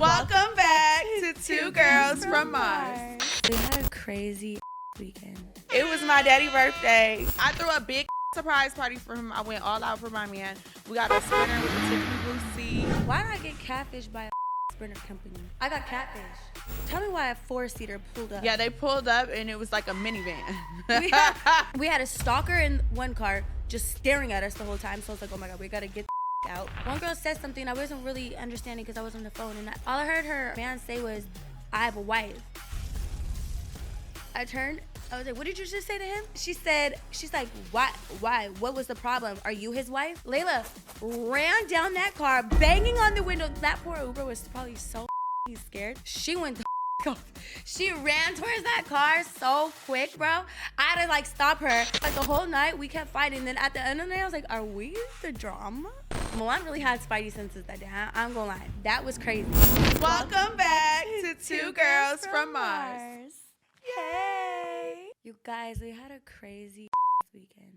Welcome back to Two Girls from Mars. We had a crazy weekend. It was my daddy's birthday. I threw a big surprise party for him. I went all out for my man. We got a sprinter with a Tiffany blue seat. Why did I get catfished by a sprinter company? I got catfished. Tell me why a four-seater pulled up. Yeah, they pulled up and it was like a minivan. we had a stalker in one car just staring at us the whole time. So I was like, oh my God, we gotta get the out. One girl said something I wasn't really understanding because I was on the phone, and all I heard her man say was, I have a wife. I turned, I was like, what did you just say to him? She's like, why? What was the problem? Are you his wife? Layla ran down that car, banging on the window. That poor Uber was probably so scared. She went the off. She ran towards that car so quick, bro. I had to like stop her. Like the whole night we kept fighting. Then at the end of the night, I was like, are we the drama? Milan really had spidey senses that day. I'm gonna lie. That was crazy. Welcome back to Two Girls from Mars. Yay! You guys, we had a crazy weekend.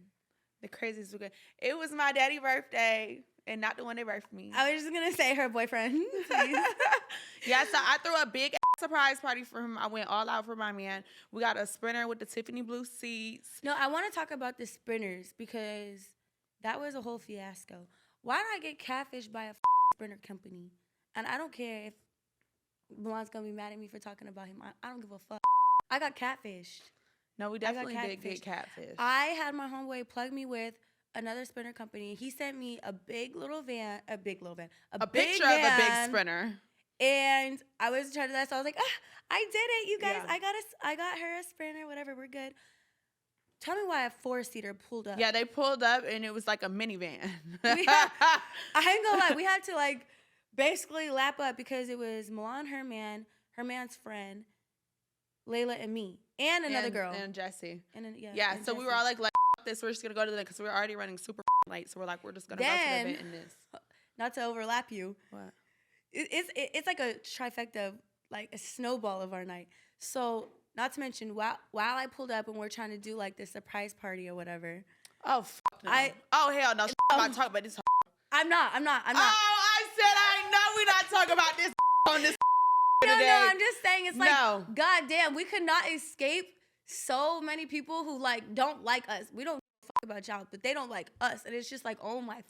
The craziest weekend. It was my daddy's birthday and not the one that birthed me. I was just gonna say her boyfriend. Yeah, so I threw a big surprise party for him. I went all out for my man. We got a sprinter with the Tiffany blue seats. No, I want to talk about the sprinters because that was a whole fiasco. Why did I get catfished by a sprinter company? And I don't care if Milan's gonna be mad at me for talking about him. I don't give a fuck. I got catfished. No, we definitely did get catfish. I had my homeboy plug me with another sprinter company. He sent me a big van, a picture of a big sprinter. And I was trying to that, so I was like, I did it, you guys. Yeah. I got her a sprinter, whatever, we're good. Tell me why a four-seater pulled up. Yeah, they pulled up and it was like a minivan. I ain't gonna lie, we had to like basically lap up because it was Milan, her man's friend, Layla, and me, and another girl. And Jesse. And then, yeah, so we were all like this, we're just gonna go to the, because we were already running super late, so we're like, we're just gonna go to the event in this. Not to overlap you. What? It's like a trifecta of like a snowball of our night. So not to mention while I pulled up and we're trying to do like this surprise party or whatever. Oh no. Oh hell no! I'm not talking about this. I'm not. Oh, I said I know we're not talking about this on this. No, I'm just saying it's like goddamn, we could not escape so many people who like don't like us. We don't fuck about y'all, but they don't like us, and it's just like, oh my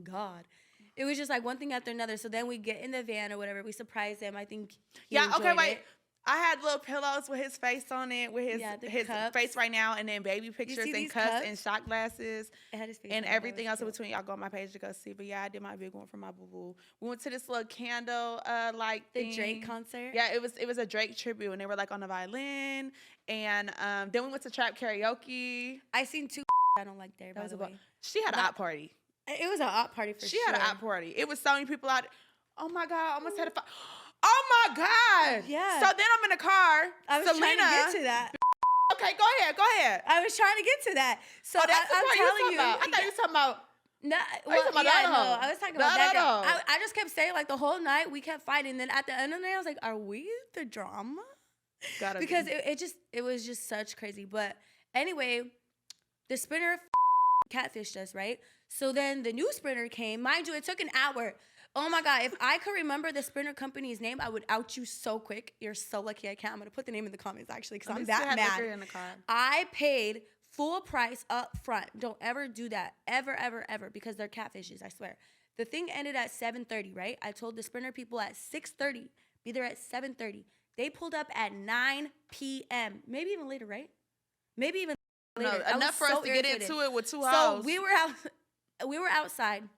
God. It was just like one thing after another. So then we get in the van or whatever. We surprise him. I think he enjoyed it. I had little pillows with his face on it, with his face right now, and then baby pictures and cups and shot glasses it had his face and everything else in between. Y'all go on my page to go see. But yeah, I did my big one for my boo-boo. We went to this little candle the thing. Drake concert. Yeah, it was a Drake tribute, and they were like on the violin. And then we went to trap karaoke. I seen two I don't like there, by the way. She had an op party. It was an op party for sure. She had an op party. It was so many people out. Oh my God, I almost had a fight. Oh my God. Yeah. So then I'm in the car. I was trying to get to that. Okay, go ahead. I was trying to get to that. So that's I'm telling you. I thought you were talking about. No, I was talking about that girl. I just kept saying like the whole night we kept fighting. Then at the end of the night I was like, are we the drama? Because it was just such crazy. But anyway, the sprinter catfished us, right? So then the new sprinter came. Mind you, it took an hour. Oh my God, if I could remember the sprinter company's name, I would out you so quick. You're so lucky I can't. I'm gonna put the name in the comments actually because I'm that mad. In the car. I paid full price up front. Don't ever do that. Ever, because they're catfishes, I swear. The thing ended at 7:30, right? I told the sprinter people at 6:30, be there at 7:30. They pulled up at 9 p.m. Maybe even later, right? Maybe even later. No, enough for us to get into it with two hours. So we were outside.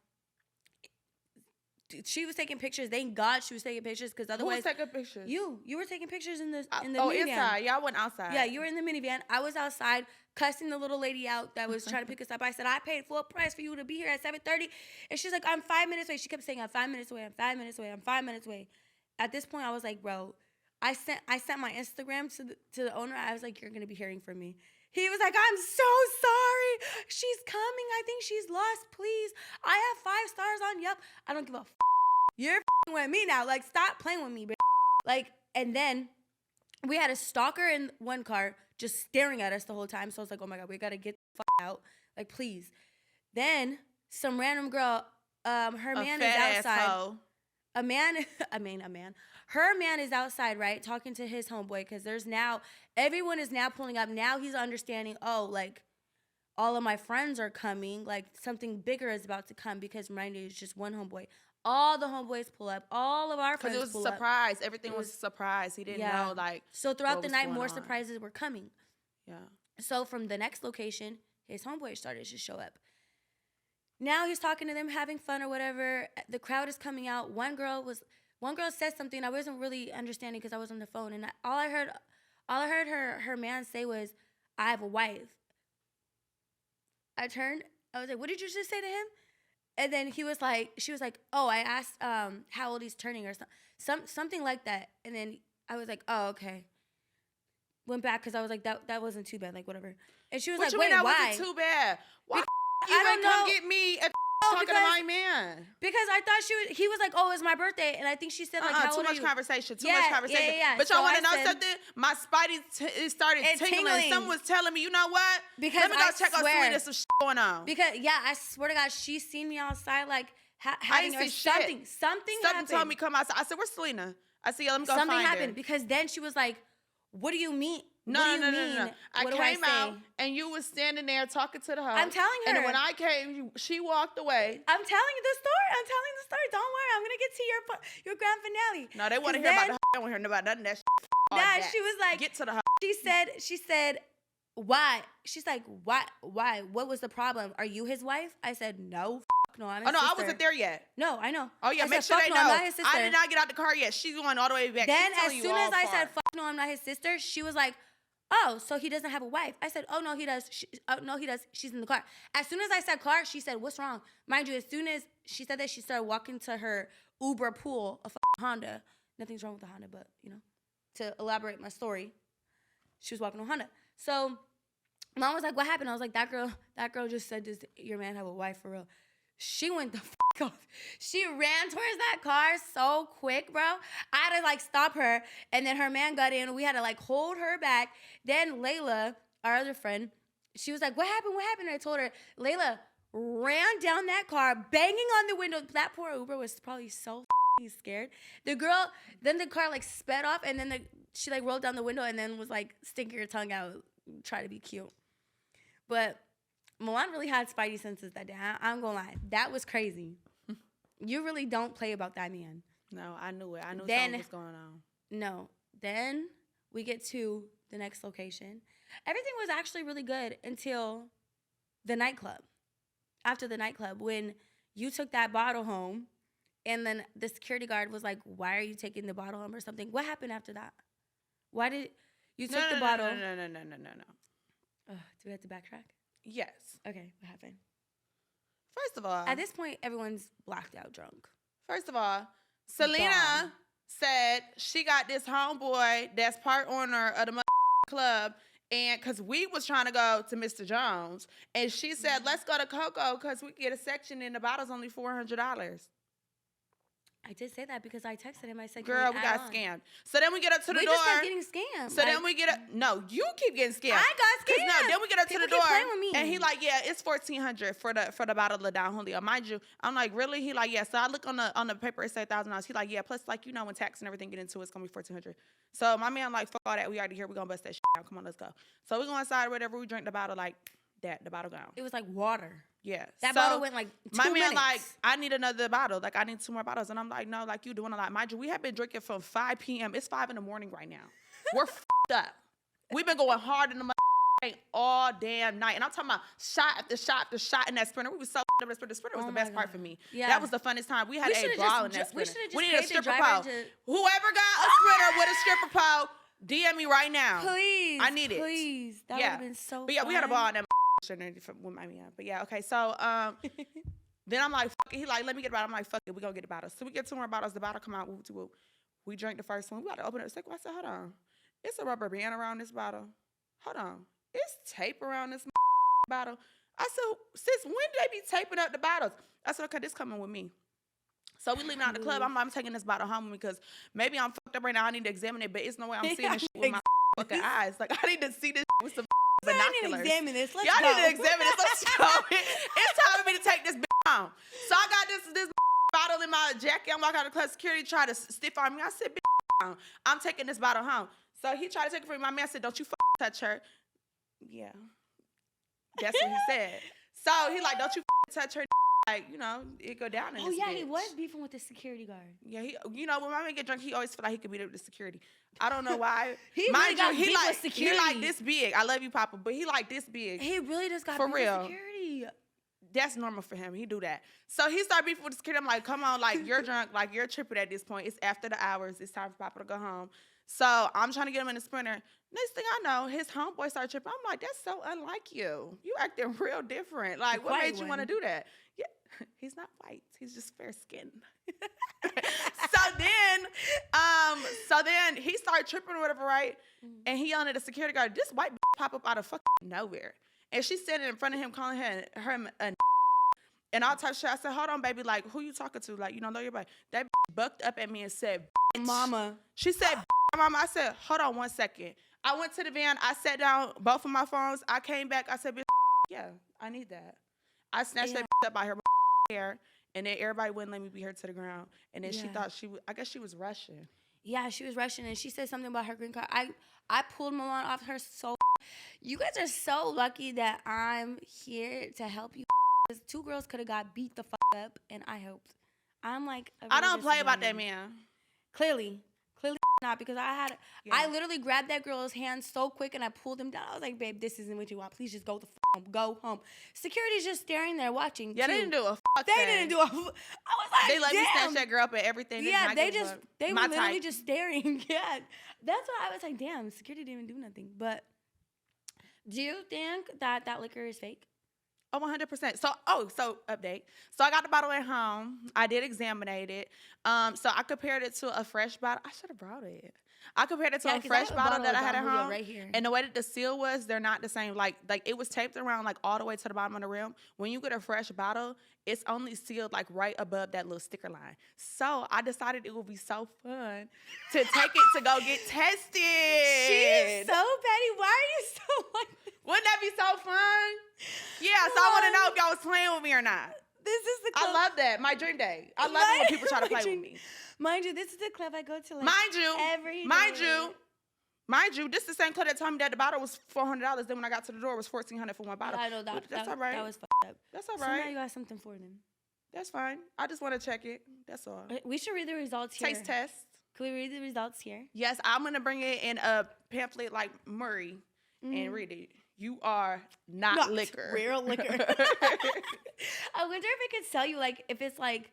She was taking pictures. Thank God she was taking pictures because otherwise. Who was taking pictures? You were taking pictures in the minivan. Inside. Yeah, I went outside. Yeah, you were in the minivan. I was outside cussing the little lady out that was trying to pick us up. I said, I paid full price for you to be here at 7:30. And she's like, I'm 5 minutes away. She kept saying, I'm 5 minutes away. I'm 5 minutes away. I'm 5 minutes away. At this point, I was like, bro, I sent my Instagram to the owner. I was like, you're gonna be hearing from me. He was like, I'm so sorry. She's coming. I think she's lost. Please. I have 5 stars on Yelp. I don't give a f. You're f***ing with me now. Like, stop playing with me, bitch. Like, and then we had a stalker in one car just staring at us the whole time. So I was like, oh my God, we gotta get the f out. Like, please. Then some random girl, her man is outside. a man, her man is outside, right, talking to his homeboy, because everyone is now pulling up. Now he's understanding, oh, like, all of my friends are coming, like, something bigger is about to come, because mind you, it's just one homeboy. All the homeboys pull up. All of our friends pull up. Because it was a surprise. Everything was a surprise. He didn't know, like, so throughout the night, more surprises were coming. Yeah. So from the next location, his homeboy started to show up. Now he's talking to them, having fun or whatever. The crowd is coming out. One girl said something I wasn't really understanding because I was on the phone, and all I heard her man say was, "I have a wife." I turned. I was like, "What did you just say to him?" And then she was like, "Oh, I asked how old he's turning or something like that." And then I was like, "Oh, okay." Went back because I was like, that wasn't too bad, like whatever. And she was like, "Wait, why?" Wasn't too bad. Why? I don't know. Come get me at talking to my man. Because I thought he was like, "Oh, it's my birthday," and I think she said like, "How old are you?" Too much conversation. Yeah. But y'all want to know something? My spidey started tingling. Someone was telling me, you know what? Because let me go check on Celina. Some shit going on. Because I swear to God, she seen me outside like having her something. Something happened. Told me come outside. I said, "Where's Celina?" I said, "Let me go find her." Something happened because then she was like, "What do you mean?" No. I came out and you was standing there talking to the host. I'm telling her. And when I came, she walked away. I'm telling you the story. Don't worry. I'm gonna get to your grand finale. No, they want to hear about the. They don't want to hear about none of that. Nah, she was like, get to the house. She said, why? She's like, why? What was the problem? Are you his wife? I said, no. No, I'm his sister. I wasn't there yet. No, I know. Oh yeah, make sure they know. I'm not his sister. I did not get out the car yet. She's going all the way back. Then as soon as I said, "Fuck no, I'm not his sister," she was like, "Oh, so he doesn't have a wife?" I said, "Oh no, he does. No, he does. She's in the car." As soon as I said car, she said, "What's wrong?" Mind you, as soon as she said that, she started walking to her Uber pool, a Honda. Nothing's wrong with the Honda, but to elaborate my story, she was walking on Honda. So mom was like, "What happened?" I was like, "That girl just said, does your man have a wife for real?" She went the off. She ran towards that car so quick, bro. I had to like stop her, and then her man got in. We had to like hold her back. Then Layla, our other friend, she was like, "What happened? What happened?" And I told her. Layla ran down that car, banging on the window. That poor Uber was probably so scared. The car like sped off, and then she like rolled down the window, and then was like sticking her tongue out, try to be cute. But Milan really had spidey senses that day. I'm gonna lie. That was crazy. You really don't play about that man. No, I knew it. I knew something was going on. No. Then we get to the next location. Everything was actually really good until the nightclub. After the nightclub, when you took that bottle home, and then the security guard was like, "Why are you taking the bottle home?" or something. What happened after that? Why did you take the bottle? No. Do we have to backtrack? Yes. Okay, what happened? First of all, at this point, everyone's blacked out drunk. First of all, Celina said she got this homeboy that's part owner of the club, and because we was trying to go to Mr. Jones, and she said, "Let's go to Coco because we get a section and the bottle's only $400. I did say that because I texted him. I said, "Girl, we got scammed." So then we get up to the door. We just kept getting scammed. So then we get up. No, you keep getting scammed. I got scammed. No, then we get up to the door, with me. and he like, "Yeah, it's $1,400 for the bottle of Don Julio." Mind you, I'm like, "Really?" He like, "Yeah." So I look on the paper, it say $1,000. He like, "Yeah." Plus, like when tax and everything get into it, it's gonna be $1,400. So my man like, "Fuck all that. We already here. We gonna bust that shit out. Come on, let's go." So we go inside, whatever. We drink the bottle like that. The bottle gone. It was like water. Yeah. That bottle went like 2 minutes. My man like, "I need another bottle. Like, I need 2 more bottles." And I'm like, "No, like you doing a lot." Mind you, we have been drinking from 5 p.m. It's 5 in the morning right now. We're f***ed up. We've been going hard in the all damn night. And I'm talking about shot after shot after shot in that Sprinter. We were so up the Sprinter. The Sprinter was the best part for me. Yeah. That was the funnest time. We had a ball in that Sprinter. We need a stripper pole. Whoever got a Sprinter with a stripper pole, DM me right now. Please. I need it. Please. That would have been so fun. But yeah, we had a ball in that with my man. But yeah, okay. So then I'm like, fuck it. He like, "Let me get a bottle." I'm like, "Fuck it, we gonna get a bottle." So we get 2 more bottles. The bottle come out. We drank the first one. We gotta open it. I said, "Hold on. It's a rubber band around this bottle. Hold on. It's tape around this bottle." I said, "Sis, when do they be taping up the bottles?" I said, "Okay, this coming with me." So we leaving out the club. I'm taking this bottle home because maybe I'm fucked up right now. I need to examine it, but it's no way I'm seeing this shit with my fucking eyes. Like, I need to see this with some binoculars. I need to examine this. Let's Y'all go. need to examine this. Let's go. It's time for me to take this home. So I got this bottle in my jacket. I'm walking out of the club. Security tried to stiff arm me. I said, bitch, I'm taking this bottle home. So he tried to take it from me. My man said, don't you touch her. Yeah. That's what he said. So he like, don't you touch her. Like, you know, it go down in this bitch. He was beefing with the security guard. Yeah, you know, when my man get drunk, he always feel like he could beat up the security. I don't know why. He really got beef with security. He like this big. I love you, Papa, but he like this big. He really just got for beef real. with security. That's normal for him. He do that. So he started beefing with the security. I'm like, come on, like you're drunk, like you're tripping at this point. It's after the hours. It's time for Papa to go home. So I'm trying to get him in the Sprinter. Next thing I know, his homeboy started tripping. I'm like, that's so unlike you. You acting real different. Like, what made you want to do that? Yeah, he's not white. He's just fair skinned. So then he started tripping or whatever, right? And he yelling at the security guard, this white pop up out of fucking nowhere. And she's standing in front of him calling her a and all type of shit. I said, hold on, baby. Like, who you talking to? Like, you don't know your body. That bucked up at me and said, Mama. She said, Mama. I said, hold on 1 second. I went to the van. I sat down both of my phones. I came back. I said, bitch, yeah, I need that. I snatched that up by her hair, and then everybody wouldn't let me beat her to the ground. And then she thought I guess she was rushing. Yeah, she was rushing, and she said something about her green card. I pulled Milan off her so. You guys are so lucky that I'm here to help you. Because 2 girls could have got beat the fuck up, and I helped. I'm like, I don't play about that man. Clearly not, because I literally grabbed that girl's hand so quick and I pulled him down. I was like, babe, this isn't what you want. Please just go the home. Go home. Security's just staring there watching. Yeah, too. they didn't do a They didn't do a. I was like, they let me snatch that girl up and everything. Yeah, they were literally just staring. Yeah, that's why I was like, damn, security didn't even do nothing. But do you think that liquor is fake? Oh, 100%. So update. So I got the bottle at home. I did examine it. So I compared it to a fresh bottle. I should have brought it. I compared it to a fresh bottle that I had at home. Right here. And the way that the seal was, they're not the same. Like it was taped around like all the way to the bottom of the rim. When you get a fresh bottle, it's only sealed like right above that little sticker line. So I decided it would be so fun to take it to go get tested. She's so petty. Why are you so like this? Wouldn't that be so fun? Yeah, so I want to know if y'all was playing with me or not. This is the I club. love that. My dream day. I love it when people try to play with me. Mind you, this is the club I go to like every day. Mind you, this is the same club that told me that the bottle was $400. Then when I got to the door, it was $1,400 for one bottle. I know that. That's all right. That was fucked up. That's all So right. now you got something for them. That's fine. I just want to check it. That's all. We should read the results here. Taste test. Can we read the results here? Yes, I'm going to bring it in a pamphlet like Murray and read it. You are not liquor. Real liquor. I wonder if it could sell you, like, if it's like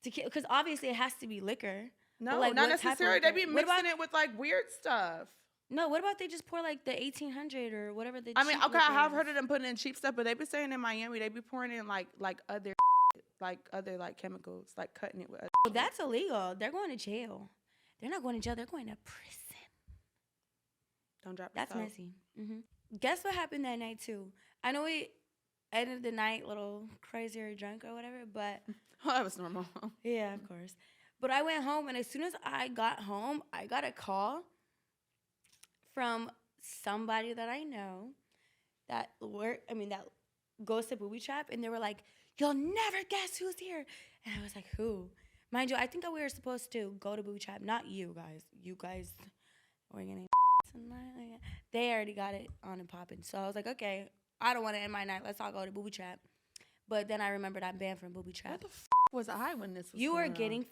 tequila, because obviously it has to be liquor. No, like, not necessarily. They be mixing it with like weird stuff. No, what about they just pour like the 1800 or whatever the I mean, cheap okay, I have is. heard of them putting in cheap stuff, but they be saying in Miami they be pouring in like other chemicals, like cutting it with other Oh, that's illegal. They're going to jail. They're not going to jail. They're going to prison. Don't drop the That's soap. messy. Guess what happened that night too? I know we ended the night a little crazy or drunk or whatever, but Oh, that was normal. yeah, of course. But I went home, and as soon as I got home, I got a call from somebody that I know that goes to Booby Trap, and they were like, "You'll never guess who's here." And I was like, "Who?" Mind you, I think that we were supposed to go to Booby Trap, not you guys. You guys were gonna tonight. They already got it on and popping. So I was like, okay, I don't want to end my night. Let's all go to Booby Trap. But then I remembered I'm banned from Booby Trap. What the was I when this was You going are on? getting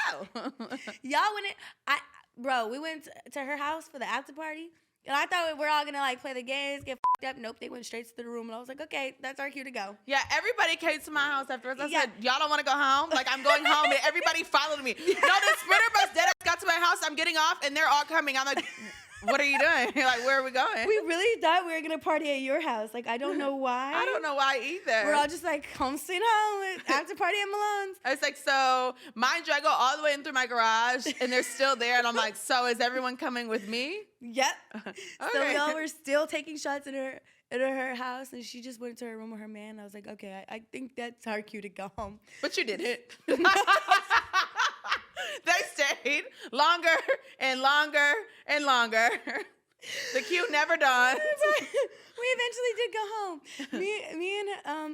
Oh. Y'all we went to her house for the after party. And I thought we were all going to, like, play the games, get up. Nope, they went straight to the room. And I was like, okay, that's our cue to go. Yeah, everybody came to my house afterwards. I said, y'all don't want to go home? Like, I'm going home, and everybody followed me. No, the Sprinter bus dead got to my house. I'm getting off, and they're all coming. I'm like, what are you doing? Like, where are we going? We really thought we were going to party at your house. Like, I don't know why. I don't know why either. We're all just like, home sweet home, after party at Milan's. I was like, so, mind you, I go all the way in through my garage, and they're still there. And I'm like, so is everyone coming with me? Yep. Okay. So we all were still taking shots in her house, and she just went to her room with her man. I was like, okay, I think that's our cue to go home. But you didn't. They stayed longer and longer and longer. The queue never dawned. We eventually did go home. Me and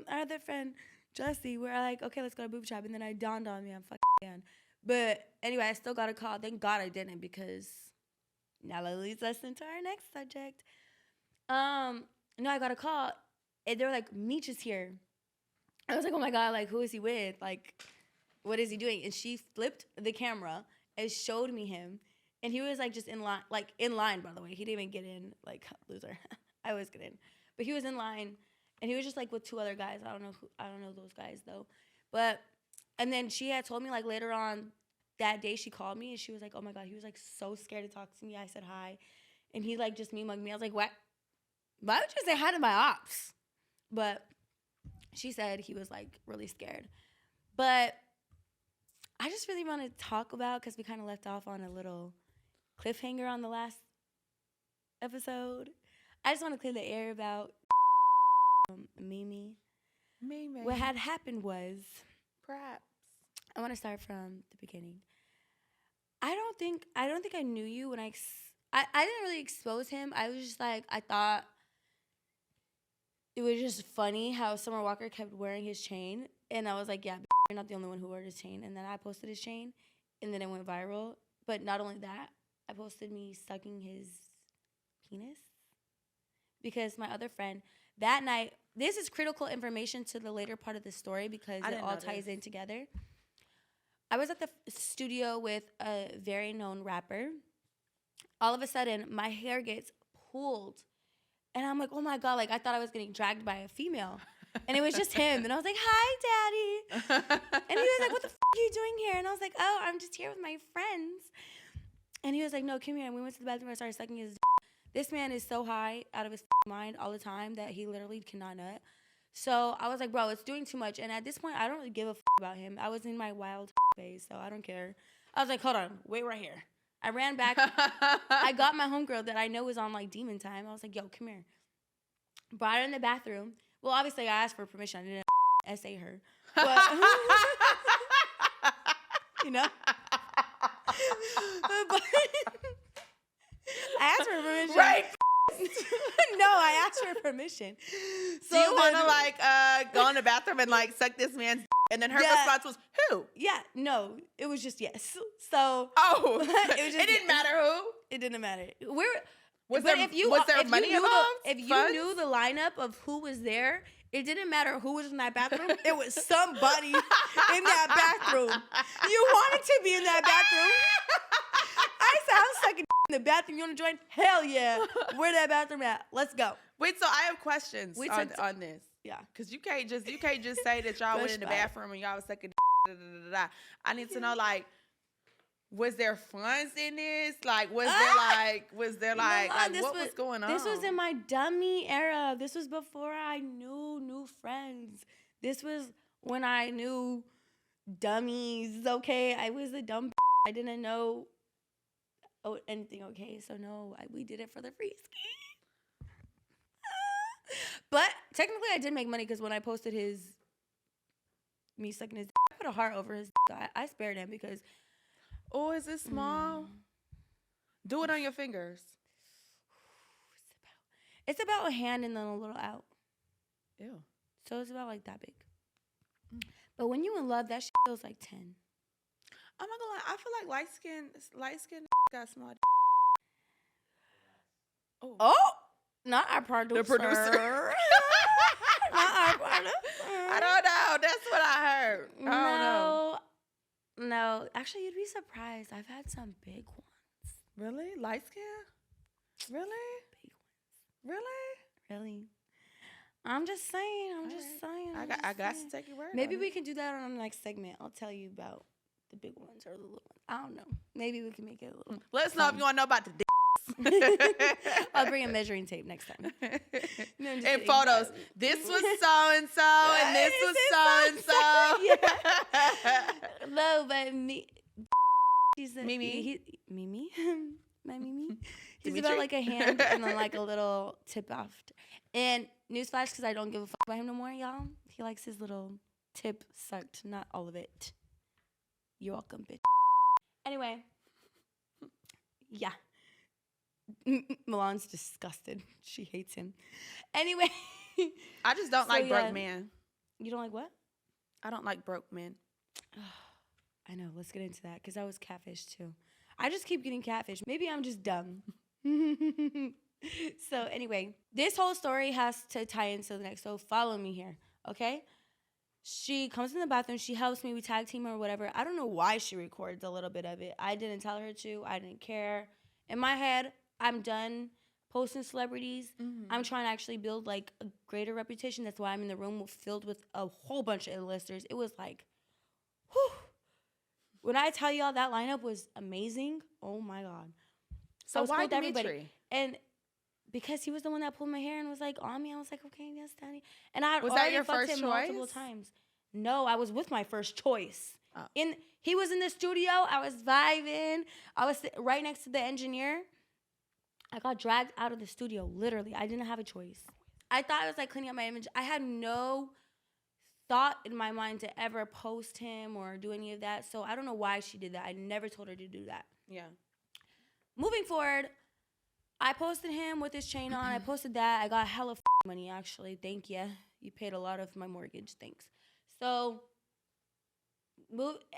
our other friend Jesse, we're like, okay, let's go to boob shop. And then I dawned on me, I'm fucking down. But anyway, I still got a call. Thank God I didn't, because now that leads us into our next subject. No, I got a call and they were like, Meech is here. I was like, oh my God, like, who is he with? Like, what is he doing? And she flipped the camera and showed me him. And he was like just in line, by the way. He didn't even get in, like, loser. I always get in. But he was in line and he was just like with 2 other guys. I don't know those guys though. But, and then she had told me like later on that day she called me and she was like, oh my God, he was like so scared to talk to me. I said hi. And he like just mugged me. I was like, what? Why would you say hi to my ops? But she said he was like really scared. But I just really want to talk about, because we kind of left off on a little cliffhanger on the last episode. I just want to clear the air about Milliee. What had happened was, Perhaps. I want to start from the beginning. I don't think I knew you when I didn't really expose him. I was just like, I thought it was just funny how Summer Walker kept wearing his chain. And I was like, yeah, you're not the only one who wore his chain. And then I posted his chain, and then it went viral. But not only that, I posted me sucking his penis. Because my other friend, that night, this is critical information to the later part of the story because it all ties in together. I was at the studio with a very known rapper. All of a sudden, my hair gets pulled. And I'm like, oh my God, like I thought I was getting dragged by a female. And it was just him. And I was like, hi, Daddy. And he was like, what the are you doing here? And I was like, oh, I'm just here with my friends. And he was like, no, come here. And we went to the bathroom and I started sucking his. This man is so high out of his mind all the time that he literally cannot nut. So I was like, bro, it's doing too much. And at this point, I don't really give a about him. I was in my wild phase, so I don't care. I was like, hold on, wait right here. I ran back. I got my homegirl that I know was on like demon time. I was like, yo, come here. Brought her in the bathroom. Well, obviously, I asked for permission. I didn't essay her. But, you know? But I asked for permission. Right. No, I asked for permission. So you want to like go in the bathroom and like suck this man's and then her response was who? Yeah, no, it was just yes. So it didn't matter who. It didn't matter. Was there money involved? If you knew the lineup of who was there, it didn't matter who was in that bathroom. It was somebody in that bathroom. You wanted to be in that bathroom. I said, I'm sucking in the bathroom. You want to join? Hell yeah. Where that bathroom at? Let's go. Wait, so I have questions on this. Yeah. Because you can't just say that y'all went in the bathroom and y'all was sucking. I need to know, like, was there funds in this? Like, was there like what was going on? This was in my dummy era. This was before I knew new friends. This was when I knew dummies. Okay, I was a dumb. I didn't know anything. Okay, so no, we did it for the free ski. But technically, I did make money because when I posted me sucking his, I put a heart over his. I spared him because. Oh, is it small? Do it on your fingers. It's about a hand and then a little out. Ew. So it's about like that big. But when you in love, that shit feels like 10. I'm not gonna lie. I feel like light skin got small. Oh, not our producer. The producer. Not our producer. I don't know. That's what I heard. I don't know. No, actually, you'd be surprised. I've had some big ones. Really? Light skin? Really? Big ones. Really? I'm just saying. I got to take your word. Maybe we can do that on the next segment. I'll tell you about the big ones or the little ones. I don't know. Maybe we can make it a little. Let us know if you want to know about the dicks. I'll bring a measuring tape next time. No, and photos. This was so and so, and this was so and so. No, but she's Milliee. Mimi, my Mimi. He's Demetrius? about like a hand and then like a little tip off. And newsflash, because I don't give a fuck about him no more, y'all. He likes his little tip sucked, not all of it. You're welcome, bitch. Anyway, yeah. Milan's disgusted. She hates him. Anyway. I just don't like broke men. You don't like what? I don't like broke men. I know. Let's get into that because I was catfished too. I just keep getting catfished. Maybe I'm just dumb. So anyway, this whole story has to tie into the next. So follow me here, okay? She comes in the bathroom. She helps me. We tag team or whatever. I don't know why she records a little bit of it. I didn't tell her to. I didn't care. In my head, I'm done posting celebrities. I'm trying to actually build like a greater reputation. That's why I'm in the room filled with a whole bunch of A-listers. It was like, whew. When I tell y'all that lineup was amazing, oh my God. So why Demetri? And because he was the one that pulled my hair and was like on me, I was like, okay, yes, Daddy. And I was already that your fucked first him choice? multiple times. No, I was with my first choice. Oh. He was in the studio. I was vibing. I was right next to the engineer. I got dragged out of the studio. Literally, I didn't have a choice. I thought I was like cleaning up my image. I had no thought in my mind to ever post him or do any of that. So I don't know why she did that. I never told her to do that. Yeah. Moving forward, I posted him with his chain on. I posted that. I got hella money, actually. Thank you. You paid a lot of my mortgage. Thanks. So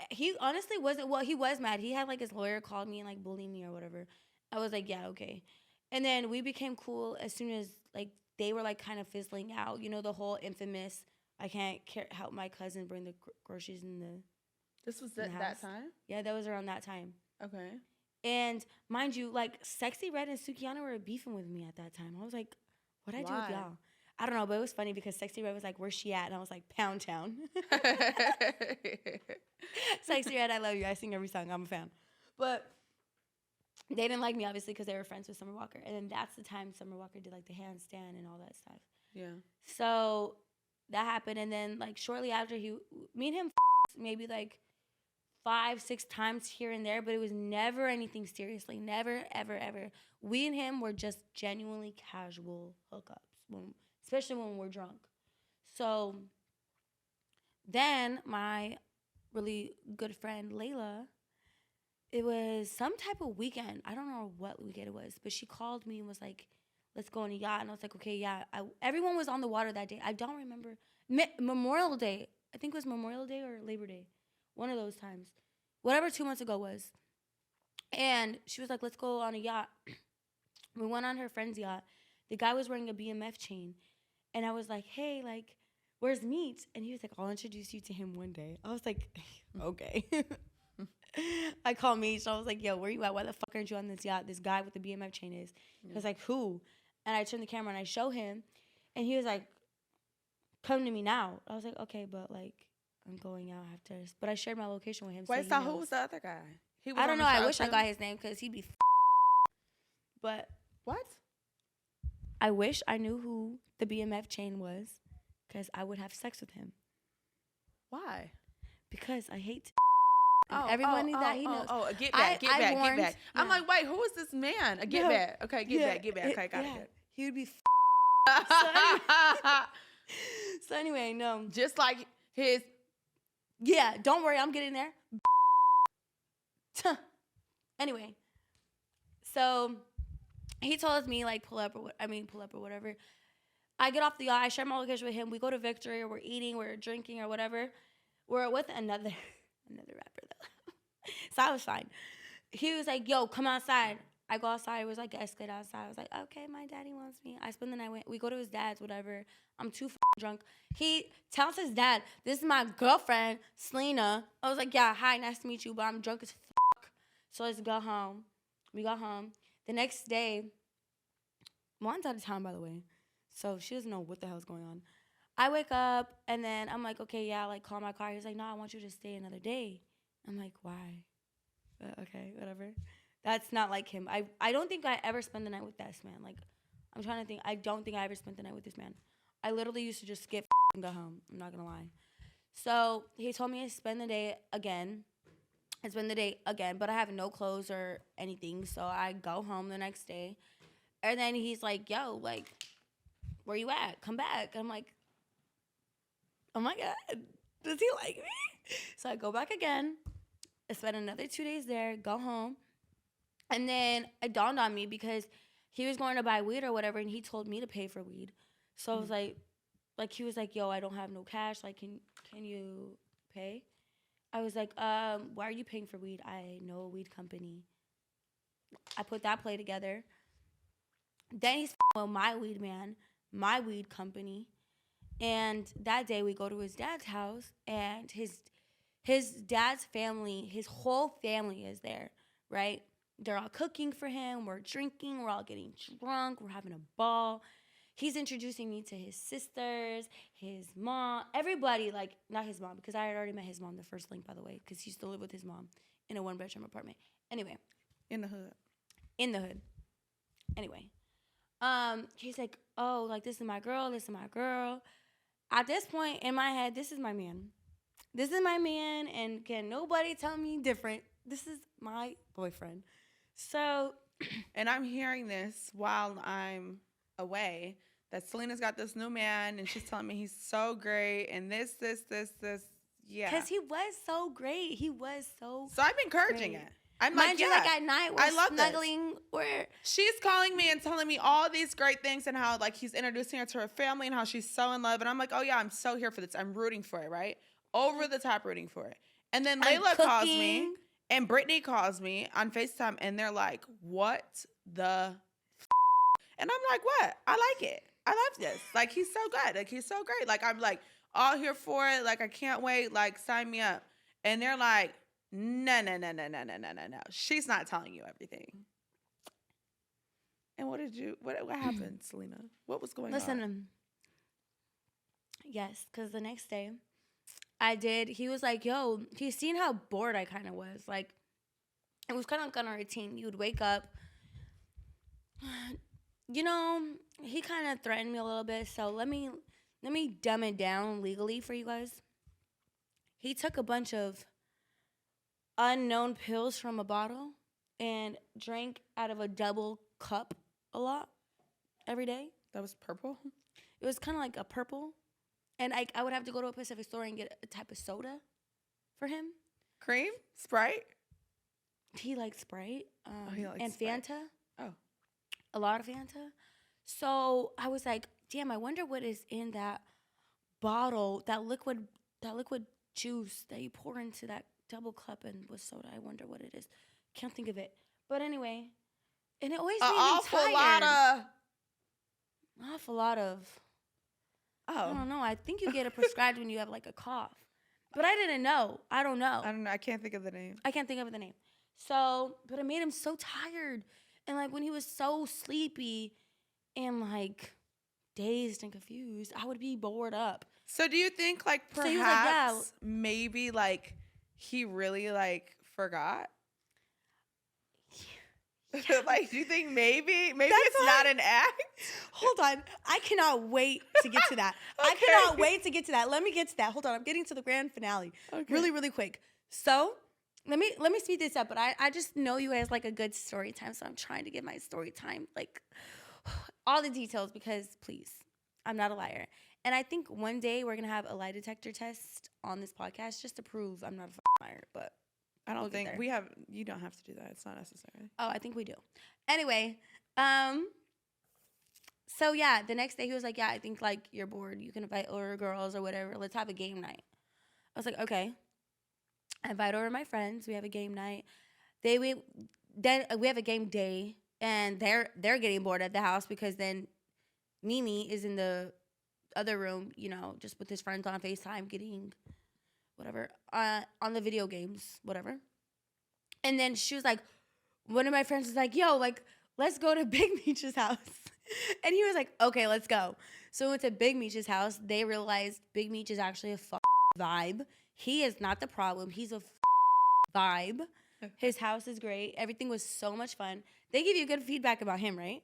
he honestly wasn't, well, he was mad. He had like his lawyer called me and like bullied me or whatever. I was like, yeah, okay. And then we became cool as soon as like they were like kind of fizzling out. You know, the whole infamous, I can't help my cousin bring the groceries in the This was in the that house. time? Yeah, that was around that time. Okay. And mind you, like Sexy Red and Sukihana were beefing with me at that time. I was like, what'd I do with y'all? I don't know, but it was funny because Sexy Red was like, where's she at? And I was like, Pound Town. Sexy Red, I love you. I sing every song. I'm a fan. But they didn't like me, obviously, because they were friends with Summer Walker. And then that's the time Summer Walker did like the handstand and all that stuff. Yeah. So that happened. And then like shortly after, me and him maybe like 5-6 times here and there, but it was never anything seriously. Never, ever, ever. We and him were just genuinely casual hookups, especially when we're drunk. So then my really good friend Layla, it was some type of weekend. I don't know what weekend it was, but she called me and was like, let's go on a yacht. And I was like, okay, yeah. Everyone was on the water that day. I don't remember. Memorial Day. I think it was Memorial Day or Labor Day. One of those times. Whatever 2 months ago was. And she was like, let's go on a yacht. We went on her friend's yacht. The guy was wearing a BMF chain. And I was like, hey, like, where's Meech? And he was like, I'll introduce you to him one day. I was like, okay. I called Meech. I was like, yo, where you at? Why the fuck aren't you on this yacht? This guy with the BMF chain is. He was like, who? And I turned the camera and I show him. And he was like, come to me now. I was like, okay, but like, I'm going out after this. But I shared my location with him. Wait, so who was the other guy? He was I don't know. I wish I got his name because he'd be But what? I wish I knew who the BMF chain was because I would have sex with him. Why? Because I hate everybody that he knows. Get back. Yeah. I'm like, wait, who is this man? Get back. Okay, get back. Okay, got it. He would be So anyway, no. Just like his... Yeah, don't worry, I'm getting there. Anyway, so he told me like pull up or whatever. I get off the yacht. I share my location with him. We go to Victory, or we're eating, we're drinking, or whatever. We're with another rapper though, so I was fine. He was like, "Yo, come outside." I go outside. It was like an escalator outside. I was like, "Okay, my daddy wants me." I spend the night. We go to his dad's, whatever. I'm too drunk. He tells his dad, "This is my girlfriend, Celina." I was like, "Yeah, hi, nice to meet you, but I'm drunk as fuck." So let's go home. We got home. The next day, Juan's out of town, by the way, so she doesn't know what the hell's going on. I wake up, and then I'm like, okay, yeah, like, call my car. He's like, no, I want you to stay another day. I'm like, why? Okay, whatever. That's not like him. I don't think I ever spent the night with this man. Like, I'm trying to think. I don't think I ever spent the night with this man. I literally used to just skip and go home. I'm not going to lie. So he told me to spend the day again. But I have no clothes or anything. So I go home the next day. And then he's like, yo, like, where you at? Come back. I'm like, oh my God, does he like me? So I go back again. I spend another 2 days there, go home. And then it dawned on me because he was going to buy weed or whatever, and he told me to pay for weed. So I was like he was like, yo, I don't have no cash. Like, can can you pay? I was like, why are you paying for weed? I know a weed company. I put that play together. Then he's with my weed man, my weed company. And that day we go to his dad's house, and his dad's family, his whole family is there, right? They're all cooking for him. We're drinking. We're all getting drunk. We're having a ball. He's introducing me to his sisters, his mom, everybody, like, not his mom, because I had already met his mom, the first link, by the way, because he used to live with his mom in a 1-bedroom apartment. Anyway. In the hood. In the hood. Anyway. He's like, oh, like, this is my girl, this is my girl. At this point in my head, this is my man. This is my man, and can nobody tell me different. This is my boyfriend. So. And I'm hearing this while I'm away, that Celina's got this new man, and she's telling me he's so great, and this. Yeah. Because he was so great. He was so I'm encouraging great. It. I'm Mind like, you, yeah, like at night, we're snuggling. She's calling me and telling me all these great things and how, like, he's introducing her to her family and how she's so in love. And I'm like, oh, yeah, I'm so here for this. I'm rooting for it, right? Over the top rooting for it. And then Layla calls me and Brittany calls me on FaceTime, and they're like, what the And I'm like, what? I like it. I love this. Like, he's so good. Like, he's so great. Like, I'm like, all here for it. Like, I can't wait. Like, sign me up. And they're like, no. She's not telling you everything. And what happened, Celina? What was going on? Listen, yes, because the next day, he was like, yo, he's seen how bored I kind of was. Like, it was kind of like on a routine. You would wake up. You know, he kind of threatened me a little bit, so let me dumb it down legally for you guys. He took a bunch of unknown pills from a bottle and drank out of a double cup a lot every day. That was purple? It was kind of like a purple. And I would have to go to a Pacific store and get a type of soda for him. Cream? Sprite? He liked Sprite. He likes and Sprite. Fanta. Oh. A lot of Fanta. So I was like, damn, I wonder what is in that bottle, that liquid juice that you pour into that double cup and with soda. I wonder what it is. Can't think of it. But anyway, and it always made me tired. Awful lot of. Oh. I don't know. I think you get it prescribed when you have like a cough. But I didn't know. I don't know. I can't think of the name. I can't think of the name. So, but it made him so tired. And like when he was so sleepy and like dazed and confused, I would be bored up. So do you think like perhaps so he was like, yeah. Maybe like he really like forgot? Yeah. Like, do you think maybe it's not an act? Hold on. I cannot wait to get to that. Okay. I cannot wait to get to that. Let me get to that. Hold on. I'm getting to the grand finale. Okay. Really, really quick. So let me speed this up, but I just know you guys like a good story time, so I'm trying to get my story time, like all the details, because please, I'm not a liar. And I think one day we're going to have a lie detector test on this podcast just to prove I'm not a liar, but I don't think you don't have to do that. It's not necessary. Oh, I think we do. Anyway, so yeah, the next day he was like, yeah, I think like you're bored. You can invite over girls or whatever. Let's have a game night. I was like, okay. I invite over my friends. We have a game night. Then we have a game day, and they're getting bored at the house because then Mimi is in the other room, you know, just with his friends on FaceTime getting whatever, on the video games, whatever. And then she was like, one of my friends was like, yo, like, let's go to Big Meech's house. And he was like, okay, let's go. So we went to Big Meech's house. They realized Big Meech is actually a vibe. He is not the problem. He's a vibe. His house is great. Everything was so much fun. They give you good feedback about him, right?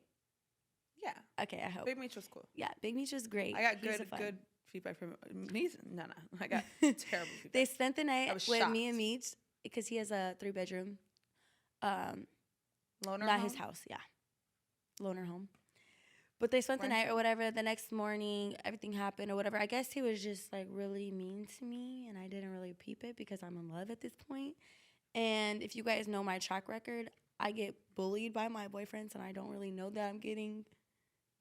Yeah. Okay, I hope. Big Meech was cool. Yeah, Big Meech was great. I got good feedback from me. No. I got terrible feedback. They spent the night with shocked. me and Meech because he has a 3-bedroom. Loner not home? his house, yeah. Loner home. But they spent the night or whatever. The next morning, everything happened or whatever. I guess he was just like really mean to me, and I didn't really peep it because I'm in love at this point. And if you guys know my track record, I get bullied by my boyfriends, and I don't really know that I'm getting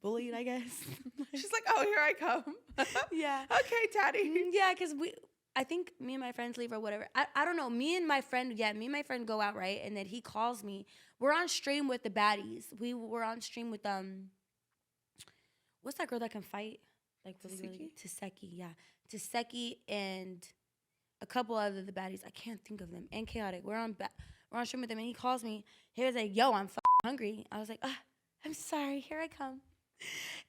bullied, I guess. She's like, oh, here I come. Yeah. Okay, Daddy. Yeah, because I think me and my friends leave or whatever. I don't know. Me and my friend go out, right? And then he calls me. We're on stream with the baddies. We were on stream with what's that girl that can fight? Like really Taseki, yeah. Taseki and a couple other the baddies. I can't think of them. And Chaotic. We're on stream with them, and he calls me. He was like, "Yo, I'm hungry." I was like, "I'm sorry. Here I come."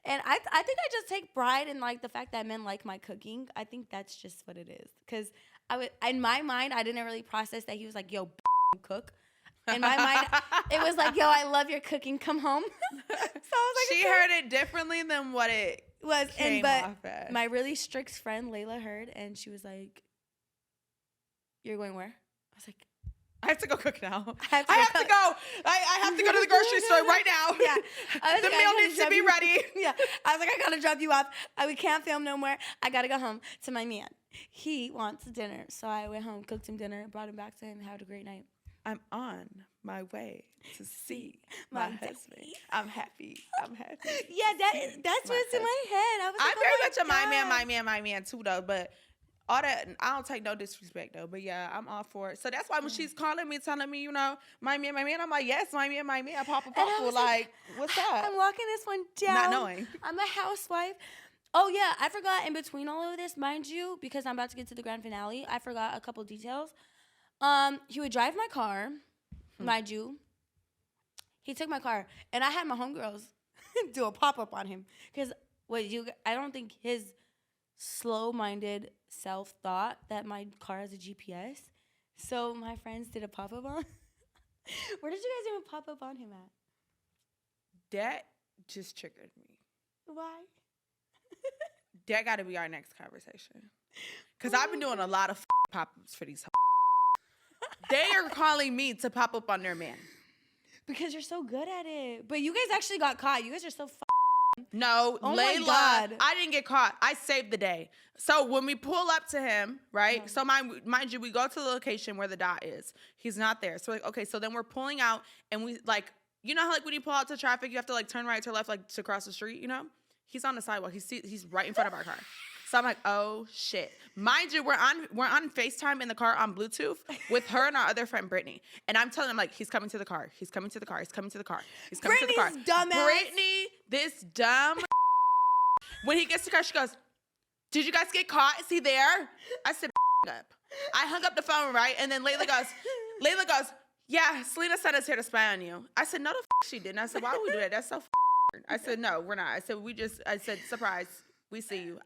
And I think I just take pride in like the fact that men like my cooking. I think that's just what it is. Because in my mind, I didn't really process that he was like, "Yo, cook." In my mind, it was like, "Yo, I love your cooking. Come home." So I was like, she heard it differently than what it was. came off as. My really strict friend Layla heard, and she was like, "You're going where?" I was like, I have to go cook now. I have to go. I have to go to the grocery store right now. Yeah. The meal needs to be ready. Yeah. I was like, I gotta drop you off. We can't film no more. I gotta go home to my man. He wants dinner. So I went home, cooked him dinner, brought him back to him, had a great night. I'm on my way to see my husband. I'm happy. Yeah, that's what's in my head. I was like, I'm very much a my man too though, but all that, I don't take no disrespect though, but yeah, I'm all for it. So that's why when she's calling me, telling me, my man, I'm like, yes, my man, Papa, like, what's up? I'm walking this one down. Not knowing. I'm a housewife. Oh yeah, I forgot in between all of this, mind you, because I'm about to get to the grand finale, I forgot a couple details. He would drive my car, mind you. He took my car, and I had my homegirls do a pop-up on him. Because I don't think his slow-minded self thought that my car has a GPS. So my friends did a pop-up on. Where did you guys do a pop-up on him at? That just triggered me. Why? That got to be our next conversation. Because I've been doing a lot of pop-ups for these. They are calling me to pop up on their man. Because you're so good at it. But you guys actually got caught. You guys are so No, oh Layla, my God. I didn't get caught. I saved the day. So when we pull up to him, right? Yeah. So mind you, we go to the location where the dot is. He's not there. So we're like, okay, so then we're pulling out and we like, you know how like when you pull out to traffic, you have to like turn right to left like to cross the street, you know? He's on the sidewalk. He's right in front of our car. So I'm like, oh shit. Mind you, we're on FaceTime in the car on Bluetooth with her and our other friend Brittany. And I'm telling him like, he's coming to the car. He's coming to the car. He's coming to the car. He's coming to the car. Dumbass. Brittany, this dumb. When he gets to the car, she goes, did you guys get caught? Is he there? I said, up. I hung up the phone, right? And then Layla goes, yeah, Celina sent us here to spy on you. I said, no, the she didn't. I said, why would we do that? That's so I said, no, we're not. I said, surprise. We see you.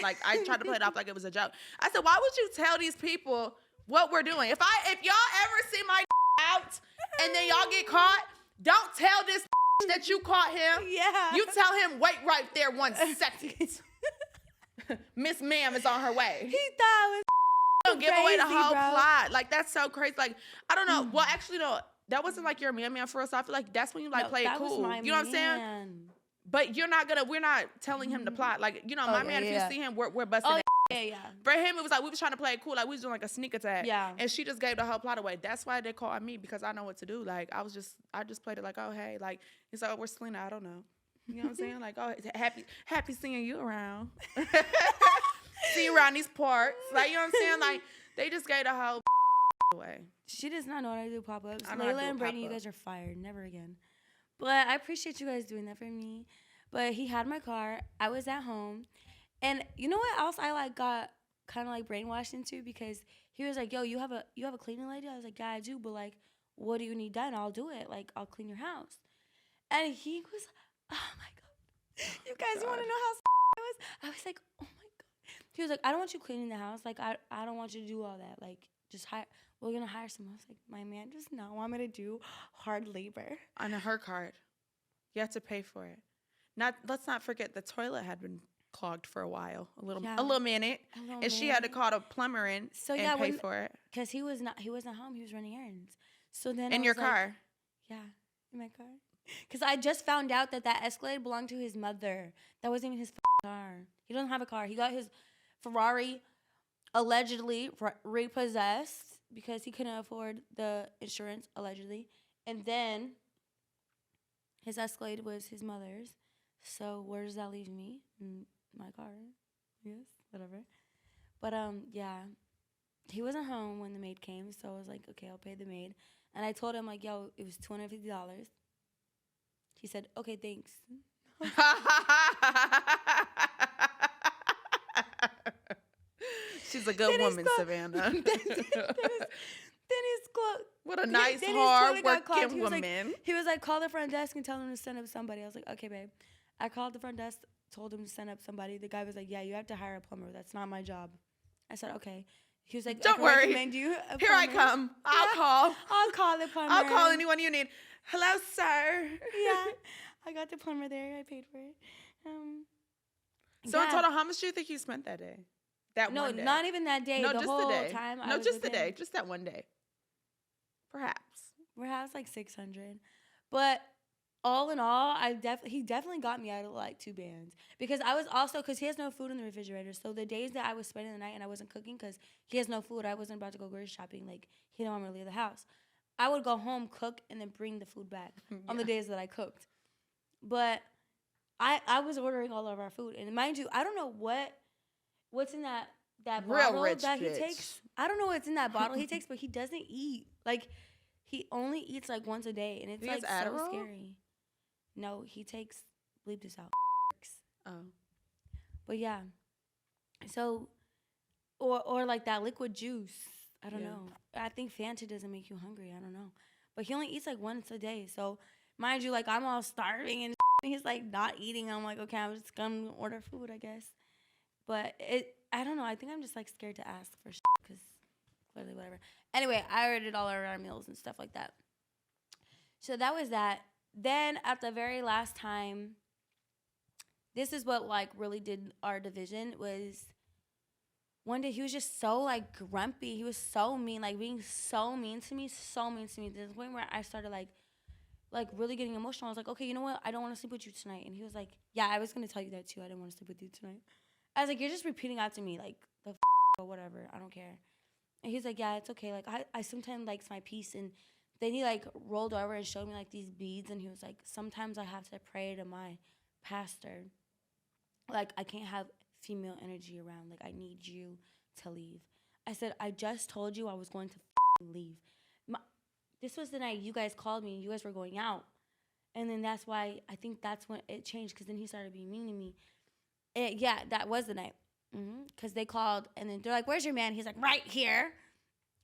Like, I tried to play it off like it was a joke. I said, why would you tell these people what we're doing? If y'all ever see my out and then y'all get caught, don't tell this that you caught him. Yeah. You tell him, wait right there 1 second. Miss Ma'am is on her way. He thought it was don't give away the whole plot. Like, that's so crazy. Like, I don't know. Well, actually, no, that wasn't like your man for us. So I feel like that's when you like play it cool. You know what I'm saying? But we're not telling him the plot. Like, my man, if you see him, we're busting it. Yeah. For him, it was like we was trying to play it cool. Like, we was doing like a sneak attack. Yeah. And she just gave the whole plot away. That's why they called me, because I know what to do. Like, I just played it like, oh, hey. Like, it's like, oh, we're Celina. I don't know. You know what I'm saying? Like, oh, happy seeing you around. See you around these parts. Like, you know what I'm saying? Like, they just gave the whole away. She does not know how to do pop-ups. Layla and Brittany, you guys are fired. Never again. But I appreciate you guys doing that for me. But he had my car. I was at home. And you know what else I like got kind of like brainwashed into? Because he was like, yo, you have a cleaning lady? I was like, yeah, I do. But like, what do you need done? I'll do it. Like, I'll clean your house. And he was, oh my God. You guys want to know how I was? I was like, oh my God. He was like, I don't want you cleaning the house. Like, I don't want you to do all that. Like, just we're going to hire someone. I was like, my man does not want me to do hard labor. On her card. You have to pay for it. Let's not forget the toilet had been clogged for a while, a little minute, she had to call the plumber in and pay for it. Because he wasn't home. He was running errands. So then in your car. Yeah, in my car. Because I just found out that Escalade belonged to his mother. That wasn't even his car. He doesn't have a car. He got his Ferrari allegedly repossessed because he couldn't afford the insurance, allegedly. And then his Escalade was his mother's. So where does that leave me? In my car. Yes, whatever. But yeah, he wasn't home when the maid came, so I was like, okay, I'll pay the maid. And I told him like, yo, it was $250. He said, okay, thanks. She's a good woman, Savannah. What a nice, hard-working woman. He was like, call the front desk and tell them to send up somebody. I was like, okay, babe. I called the front desk, told him to send up somebody. The guy was like, yeah, you have to hire a plumber. That's not my job. I said, okay. He was like, don't worry. You Here I come. I'll call the plumber. I'll call anyone you need. Hello, sir. Yeah. I got the plumber there. I paid for it. So in total, how much do you think you spent that day? One day? No, not even that day. No, the just whole the day. time. No, just the day. Just that one day. Perhaps like 600. But all in all, he definitely got me out of like 2 bands. Because I was also, because he has no food in the refrigerator. So the days that I was spending the night and I wasn't cooking because he has no food, I wasn't about to go grocery shopping. Like, he didn't want me to leave the house. I would go home, cook, and then bring the food back on the days that I cooked. But I was ordering all of our food. And mind you, I don't know what's in that bottle that he takes. I don't know what's in that bottle he takes, but he doesn't eat. Like, he only eats like once a day. And it's like so scary. No, he takes, bleep this out. Oh. But yeah. So, or like that liquid juice. I don't know. I think Fanta doesn't make you hungry. I don't know. But he only eats like once a day. So, mind you, like I'm all starving and he's like not eating. I'm like, okay, I'm just going to order food, I guess. But I don't know. I think I'm just like scared to ask for because clearly whatever. Anyway, I ordered all of our meals and stuff like that. So that was that. Then at the very last time, this is what like really did our division was one day he was just so like grumpy. He was so mean, like being so mean to me, to the point where I started like really getting emotional. I was like, okay, you know what? I don't want to sleep with you tonight. And he was like, yeah, I was going to tell you that too. I didn't want to sleep with you tonight. I was like, you're just repeating out to me like the or whatever. I don't care. And he's like, yeah, it's okay. Like I sometimes likes my peace. And then he like rolled over and showed me like these beads. And he was like, sometimes I have to pray to my pastor. Like I can't have female energy around. Like I need you to leave. I said, I just told you I was going to leave. This was the night you guys called me. You guys were going out. And then that's why I think that's when it changed. Because then he started being mean to me. Yeah, that was the night. Because they called. And then they're like, where's your man? He's like, right here.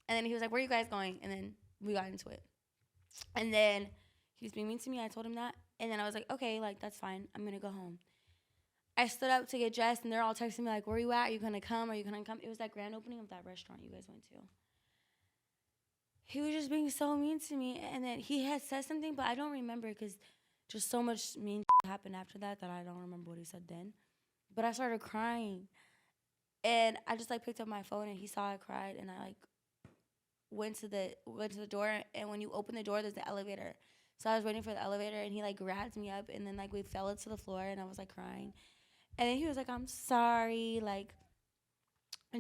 And then he was like, where are you guys going? And then we got into it. And then he was being mean to me. I told him that. And then I was like, okay, like, that's fine. I'm going to go home. I stood up to get dressed. And they're all texting me like, where are you at? Are you going to come? Are you going to come? It was that grand opening of that restaurant you guys went to. He was just being so mean to me. And then he had said something, but I don't remember because just so much mean happened after that I don't remember what he said then. But I started crying. And I just, like, picked up my phone, and he saw I cried. And I, like, went to the door. And when you open the door, there's the elevator. So I was waiting for the elevator, and he, like, grabbed me up. And then, like, we fell into the floor, and I was, like, crying. And then he was like, I'm sorry. Like,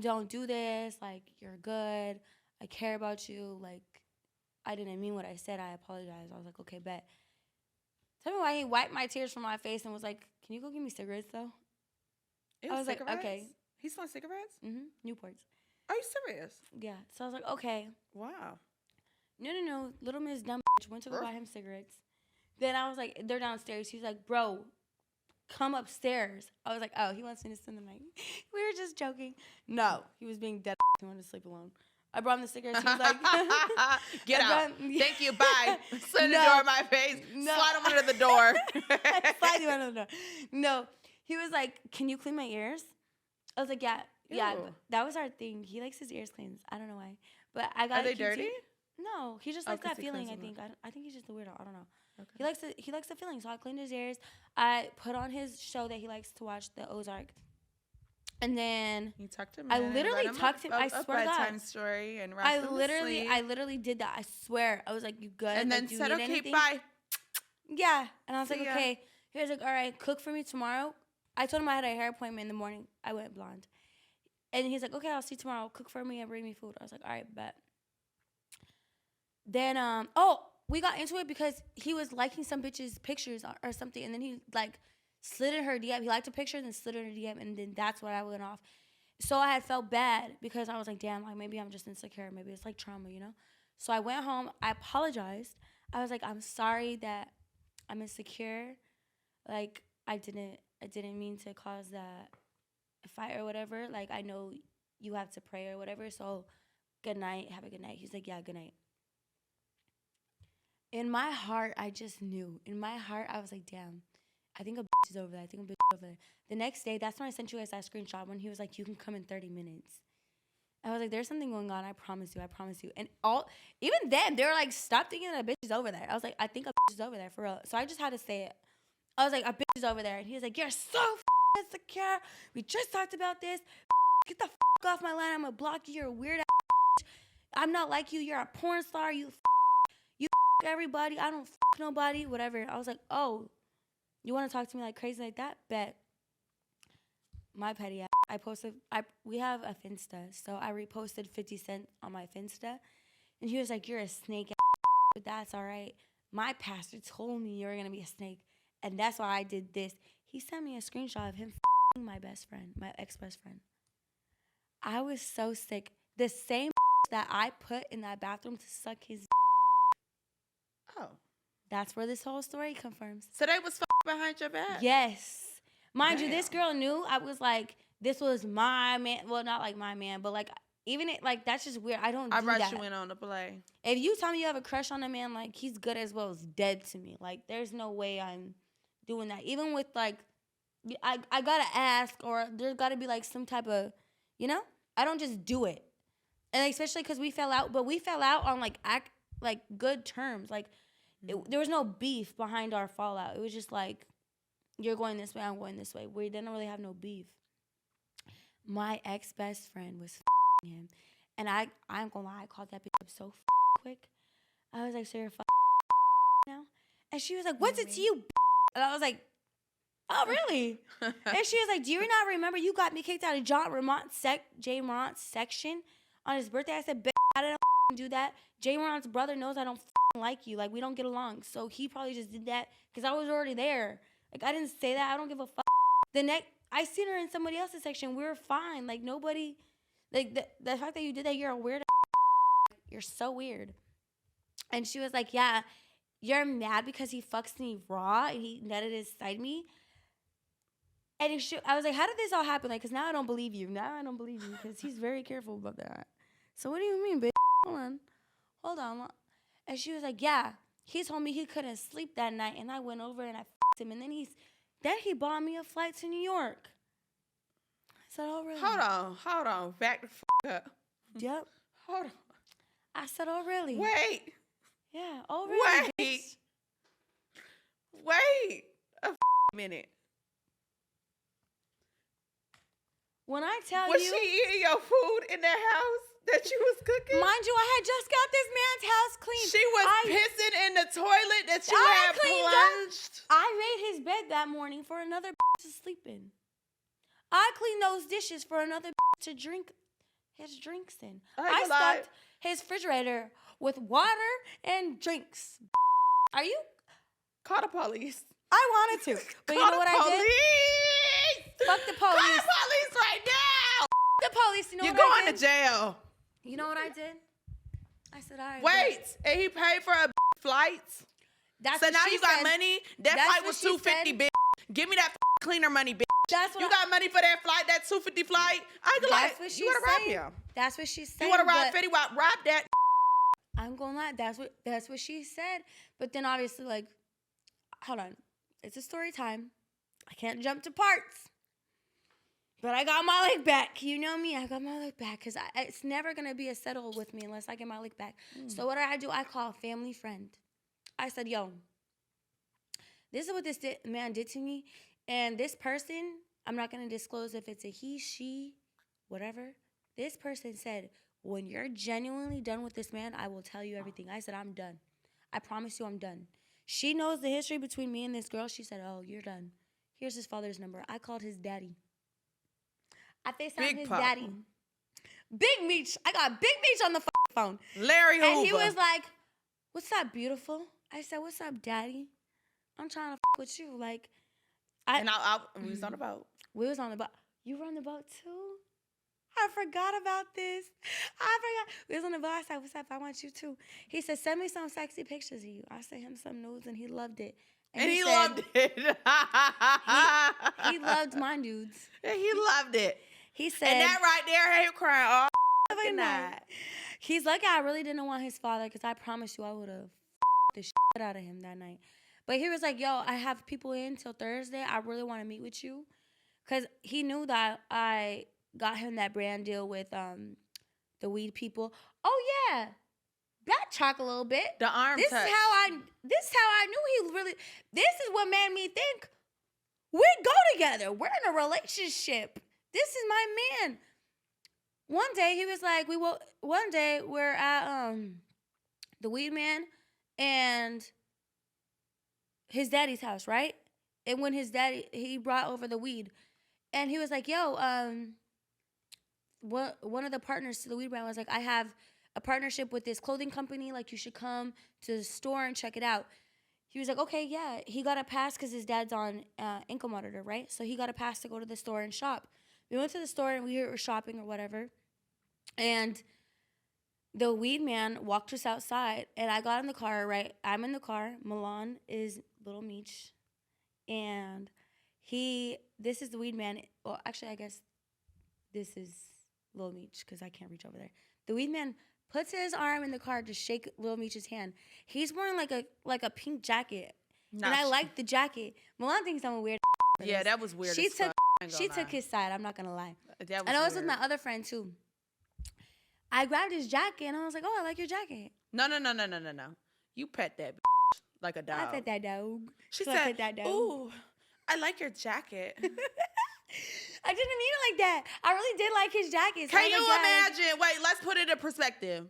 don't do this. Like, you're good. I care about you. Like, I didn't mean what I said. I apologize. I was like, okay, bet. Tell me why he wiped my tears from my face and was like, can you go give me cigarettes, though? I was cigarettes? like, okay. He smelled cigarettes? Newports. Are you serious? Yeah. So I was like, okay. Wow. No. Little Miss Dumb went to go buy him cigarettes. Then I was like, they're downstairs. He was like, bro, come upstairs. I was like, oh, he wants me to spend the night. We were just joking. No, he was being dead. He wanted to sleep alone. I brought him the cigarettes. He was like, get out. Thank you. Bye. Slam the door in my face. No. Slide him under the door. Slide you under the door. No. He was like, can you clean my ears? I was like, yeah. Ew. Yeah. That was our thing. He likes his ears cleaned. I don't know why. But I got. Are they dirty? No. He just likes that feeling, I think. I think he's just a weirdo. I don't know. Okay. He likes the feeling. So I cleaned his ears. I put on his show that he likes to watch, the Ozark. And then you tucked him in. I literally tucked him. I swear to God. Bedtime story and rocked him to sleep. I literally did that. I swear. I was like, "You good?" And then said, "Okay, bye." Yeah, and I was like, "Okay." He was like, "All right, cook for me tomorrow." I told him I had a hair appointment in the morning. I went blonde, and he's like, "Okay, I'll see you tomorrow. Cook for me and bring me food." I was like, "All right, bet." Then we got into it because he was liking some bitch's pictures or something, and then he like slid in her DM. He liked a picture, then slid in her DM, and then that's when I went off. So I had felt bad because I was like, damn, like maybe I'm just insecure. Maybe it's like trauma, you know? So I went home. I apologized. I was like, I'm sorry that I'm insecure. Like I didn't mean to cause that fight or whatever. Like I know you have to pray or whatever. So good night. Have a good night. He's like, yeah, good night. In my heart, I just knew. In my heart, I was like, damn, I think a bitch is over there. I think a bitch is over there. The next day, that's when I sent you guys that screenshot when he was like, you can come in 30 minutes. I was like, there's something going on. I promise you. I promise you. And even then, they were like, stop thinking that a bitch is over there. I was like, I think a bitch is over there for real. So I just had to say it. I was like, a bitch is over there. And he was like, you're so insecure. We just talked about this. Get the off my line. I'm going to block you. You're a weird ass. I'm not like you. You're a porn star. You everybody. I don't nobody. Whatever. I was like, oh, you want to talk to me like crazy like that? Bet. My petty ass. We have a Finsta. So I reposted 50 Cent on my Finsta. And he was like, you're a snake ass, but that's all right. My pastor told me you were going to be a snake. And that's why I did this. He sent me a screenshot of him my best friend, my ex-best friend. I was so sick. The same that I put in that bathroom to suck his. Oh. That's where this whole story confirms. So they was behind your back? Yes. Mind you, Damn. this girl knew. I was like, this was my man. Well, not like my man, but like, even it, like, that's just weird. I don't do that. I brought you in on the play. If you tell me you have a crush on a man, like, he's good as well as dead to me. Like, there's no way I'm doing that. Even with, like, I gotta ask, or there's gotta be, like, some type of, you know? I don't just do it. And especially because we fell out, but we fell out on, like, good terms. Like, there was no beef behind our fallout. It was just like, you're going this way, I'm going this way. We didn't really have no beef. My ex-best friend was him. And I'm gonna lie, I called that bitch up so quick. I was like, so you're now? And she was like, what's it to you? And I was like, oh, really? And she was like, do you not remember you got me kicked out of Jay Morant's section on his birthday? I said, bitch, I didn't do that. Jay Morant's brother knows I don't like you. Like, we don't get along. So he probably just did that because I was already there. Like, I didn't say that. I don't give a fuck. I seen her in somebody else's section. We were fine. Like, nobody, like, the fact that you did that, you're a weird. You're so weird. And she was like, yeah, you're mad because he fucks me raw and he nutted inside me. And I was like, how did this all happen? Like, because now I don't believe you. Now I don't believe you because he's very careful about that. So what do you mean, bitch? Hold on. And she was like, yeah, he told me he couldn't sleep that night. And I went over and I fucked him. And then he bought me a flight to New York. I said, oh, really? Hold on. Back the fuck up. Yep. Hold on. I said, oh, really? Wait. Yeah. Oh, really? Wait. Bitch? Wait a minute. When I tell Was you. she eating your food in that house that you was cooking? Mind you, I had just got this man's house clean. She was pissing in the toilet that you had plunged. I made his bed that morning for another to sleep in. I cleaned those dishes for another to drink his drinks in. I stocked his refrigerator with water and drinks. Are you? Call the police. I wanted to. But you know what I did? Fuck the police. Call the police right now. The police. You know You're what I going did? to jail. You know what I did? I said, all right. Wait. And he paid for a flight? That's so what now she you got said. money? That That's flight what was she $250, said. bitch. Give me that cleaner money, bitch. That's what you got money for that flight, that $250 flight? I could That's what she you want to rob said. him. That's what she said. You want to rob Fetty Wap? Rob that. I'm gonna lie. That's what she said. But then obviously, like, hold on. It's a story time. I can't jump to parts. But I got my leg back. You know me. I got my leg back because it's never gonna be a settle with me unless I get my leg back. So what do? I call a family friend. I said, yo, this is what this man did to me. And this person, I'm not going to disclose if it's a he, she, whatever. This person said, when you're genuinely done with this man, I will tell you everything. I said, I'm done. I promise you I'm done. She knows the history between me and this girl. She said, oh, you're done. Here's his father's number. I called his daddy. I FaceTimed his daddy. Big Meech. I got Big Meech on the phone. Larry Hoover. And he was like, what's up, beautiful? I said, what's up, daddy? I'm trying to with you. Like, we was on the boat. We was on the boat. You were on the boat too? I forgot about this. I forgot. We was on the bus. I said, what's up? I want you too. He said, send me some sexy pictures of you. I sent him some nudes and he loved it. And he said, loved it. he loved my nudes. He loved it. He said, and that right there had him crying all fucking night. He's lucky I really didn't want his father because I promise you I would have the shit out of him that night. But he was like, yo, I have people in till Thursday. I really want to meet with you. Because he knew that I got him that brand deal with the weed people. Oh, yeah. Backtrack a little bit. The arm touch. This is how I knew he really, this is what made me think we go together. We're in a relationship. This is my man. One day he was like, one day we're at the weed man and his daddy's house, right? And when his daddy, he brought over the weed. And he was like, yo, one of the partners to the weed brand was like, I have a partnership with this clothing company. Like, you should come to the store and check it out. He was like, okay, yeah. He got a pass because his dad's on income auditor, right? So he got a pass to go to the store and shop. We went to the store and we were shopping or whatever. And the weed man walked us outside. And I got in the car, right? I'm in the car. Milan is little Meech. And this is the weed man. Well, actually, I guess this is Lil Meech because I can't reach over there. The weed man puts his arm in the car to shake Lil Meech's hand. He's wearing like a pink jacket, and I like the jacket. Milan thinks I'm a weird. Yeah, that was weird. She took his side. I'm not gonna lie. That was and I was weird. with my other friend too. I grabbed his jacket and I was like, "Oh, I like your jacket." No. You pet that like a dog. I pet that dog. She So said, I pet that dog. "Ooh, I like your jacket." I didn't mean it like that. I really did like his jacket. So Can you imagine? Wait, let's put it in perspective.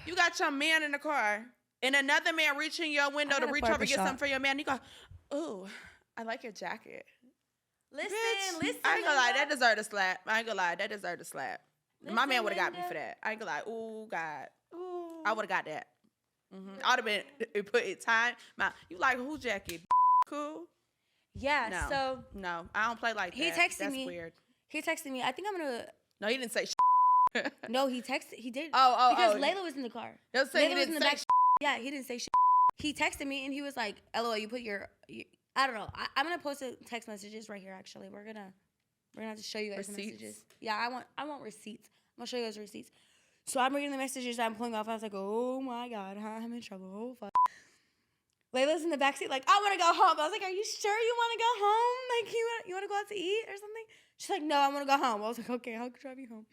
You got your man in the car, and another man reaching your window to reach over and get something for your man. You go, "Ooh, I like your jacket." Listen. I ain't gonna lie, that deserved a slap. My man would have got me Linda. for that. I ain't gonna lie. Ooh, God. Ooh. I would have got that. I would have been put in time. You like who jacket? Cool. Yeah. No. So No, I don't play like that. he texted That's me. weird. He texted me. I think I'm gonna. No, he didn't say. No, he texted. He did. Because Layla was in the car. He'll say he Layla was didn't in the say. back. Yeah, he didn't say shit. He texted me and he was like, "LOL, you put your I don't know. I'm gonna post the text messages right here. Actually, we're gonna have to show you guys the Receipts? messages. Yeah, I want receipts. I'm gonna show you guys receipts. So I'm reading the messages I'm pulling off. I was like, oh my god, I'm in trouble. Oh fuck. Layla's in the backseat like, I want to go home. I was like, are you sure you want to go home? Like, you want to go out to eat or something? She's like, no, I want to go home. I was like, okay, I'll drive you home.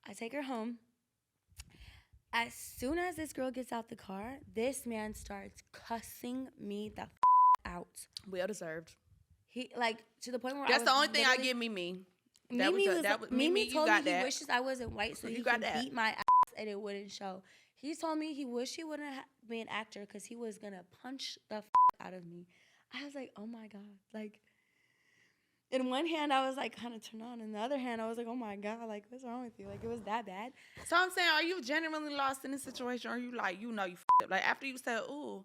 I take her home. As soon as this girl gets out the car, this man starts cussing me the out. Well deserved. He like to the point where That's the only thing I give Mimi. Mimi told me that. he wishes I wasn't white so You he got could that. beat my ass and it wouldn't show. He told me he wished he wouldn't be an actor because he was gonna punch the out of me. I was like, oh my god. Like, in one hand I was like kind of turned on, in the other hand I was like, oh my god, like what's wrong with you? Like it was that bad. So I'm saying, are you genuinely lost in this situation, or are you like, you up? Like after you said, "Ooh,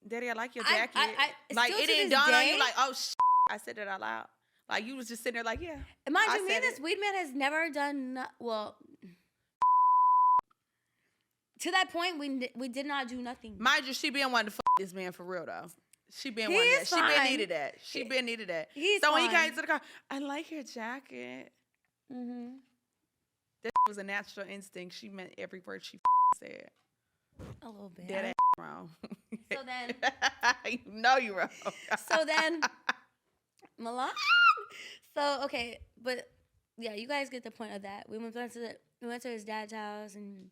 Daddy, I like your jacket," like still it to didn't this dawn on day- you, like, "Oh, I said that out loud." Like you was just sitting there, like, "Yeah." And mind I you, me and said this it. weed man has never done well. To that point, we did not do nothing. Mind you, she been wanting to this man for real though. She been He wanting that. is She been fine. needed that. She been needed that. He's So when he fine. came to the car, I like your jacket. Mm-hmm. That was a natural instinct. She meant every word she said. A little bit. Dead ass wrong. So then, You know you wrong. Milan. So okay, but yeah, you guys get the point of that. We went to his dad's house and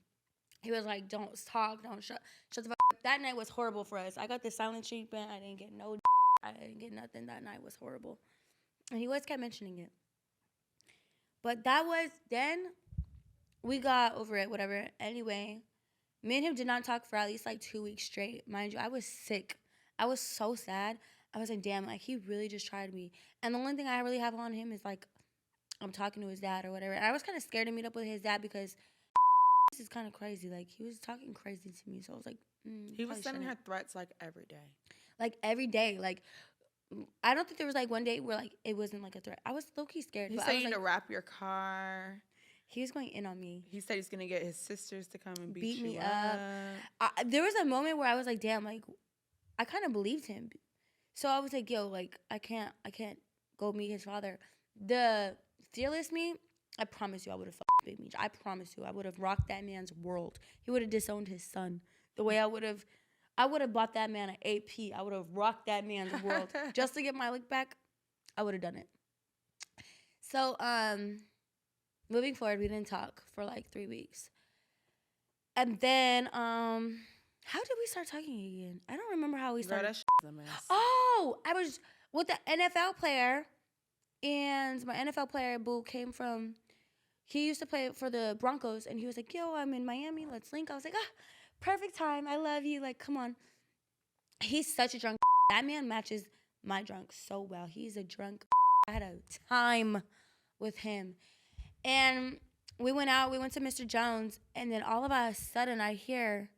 he was like, "Don't talk, don't shut the fuck up." That night was horrible for us. I got the silent treatment. I didn't get I didn't get nothing. That night was horrible, and he always kept mentioning it. But that was then. We got over it, whatever. Anyway, me and him did not talk for at least like 2 weeks straight. Mind you, I was sick. I was so sad. I was like, damn, like he really just tried me. And the only thing I really have on him is like, I'm talking to his dad or whatever. And I was kind of scared to meet up with his dad because this is kind of crazy. Like he was talking crazy to me. So I was like, He was probably sending her shouldn't. threats like every day. Like every day. Like I don't think there was like one day where like it wasn't like a threat. I was low-key scared. He but said I was you like, to wrap your car. He was going in on me. He said he's gonna get his sisters to come and Beat you me up. There was a moment where I was like, damn, like, I kind of believed him. So I was like, yo, like, I can't go meet his father. The fearless me, I promise you I would have fucked Big Meech. I promise you I would have rocked that man's world. He would have disowned his son. The way I would have bought that man an AP. I would have rocked that man's world. Just to get my lick back, I would have done it. So, moving forward, we didn't talk for like 3 weeks. And then, how did we start talking again? I don't remember how we started. Girl, that shit's a mess. Oh, I was with the NFL player, and my NFL player, boo, came from, he used to play for the Broncos, and he was like, yo, I'm in Miami, let's link. I was like, perfect time, I love you, like, come on. He's such a drunk. That man matches my drunk so well. He's a drunk. I had a time with him. And we went to Mr. Jones, and then all of a sudden I hear,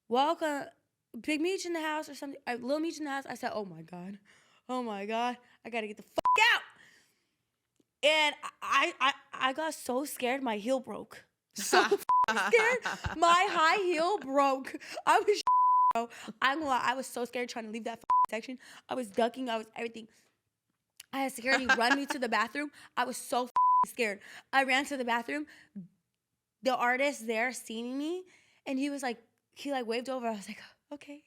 welcome, Big Meech in the house or something, Lil Meech in the house. I said, oh my God, I gotta get the fuck out. And I got so scared, my heel broke. So scared, my high heel broke. I was bro. I'm gonna lie, I was so scared trying to leave that section. I was ducking, I was everything. I had security run me to the bathroom. I was so scared. I ran to the bathroom. The artist there seeing me, and he waved over. I was like, okay.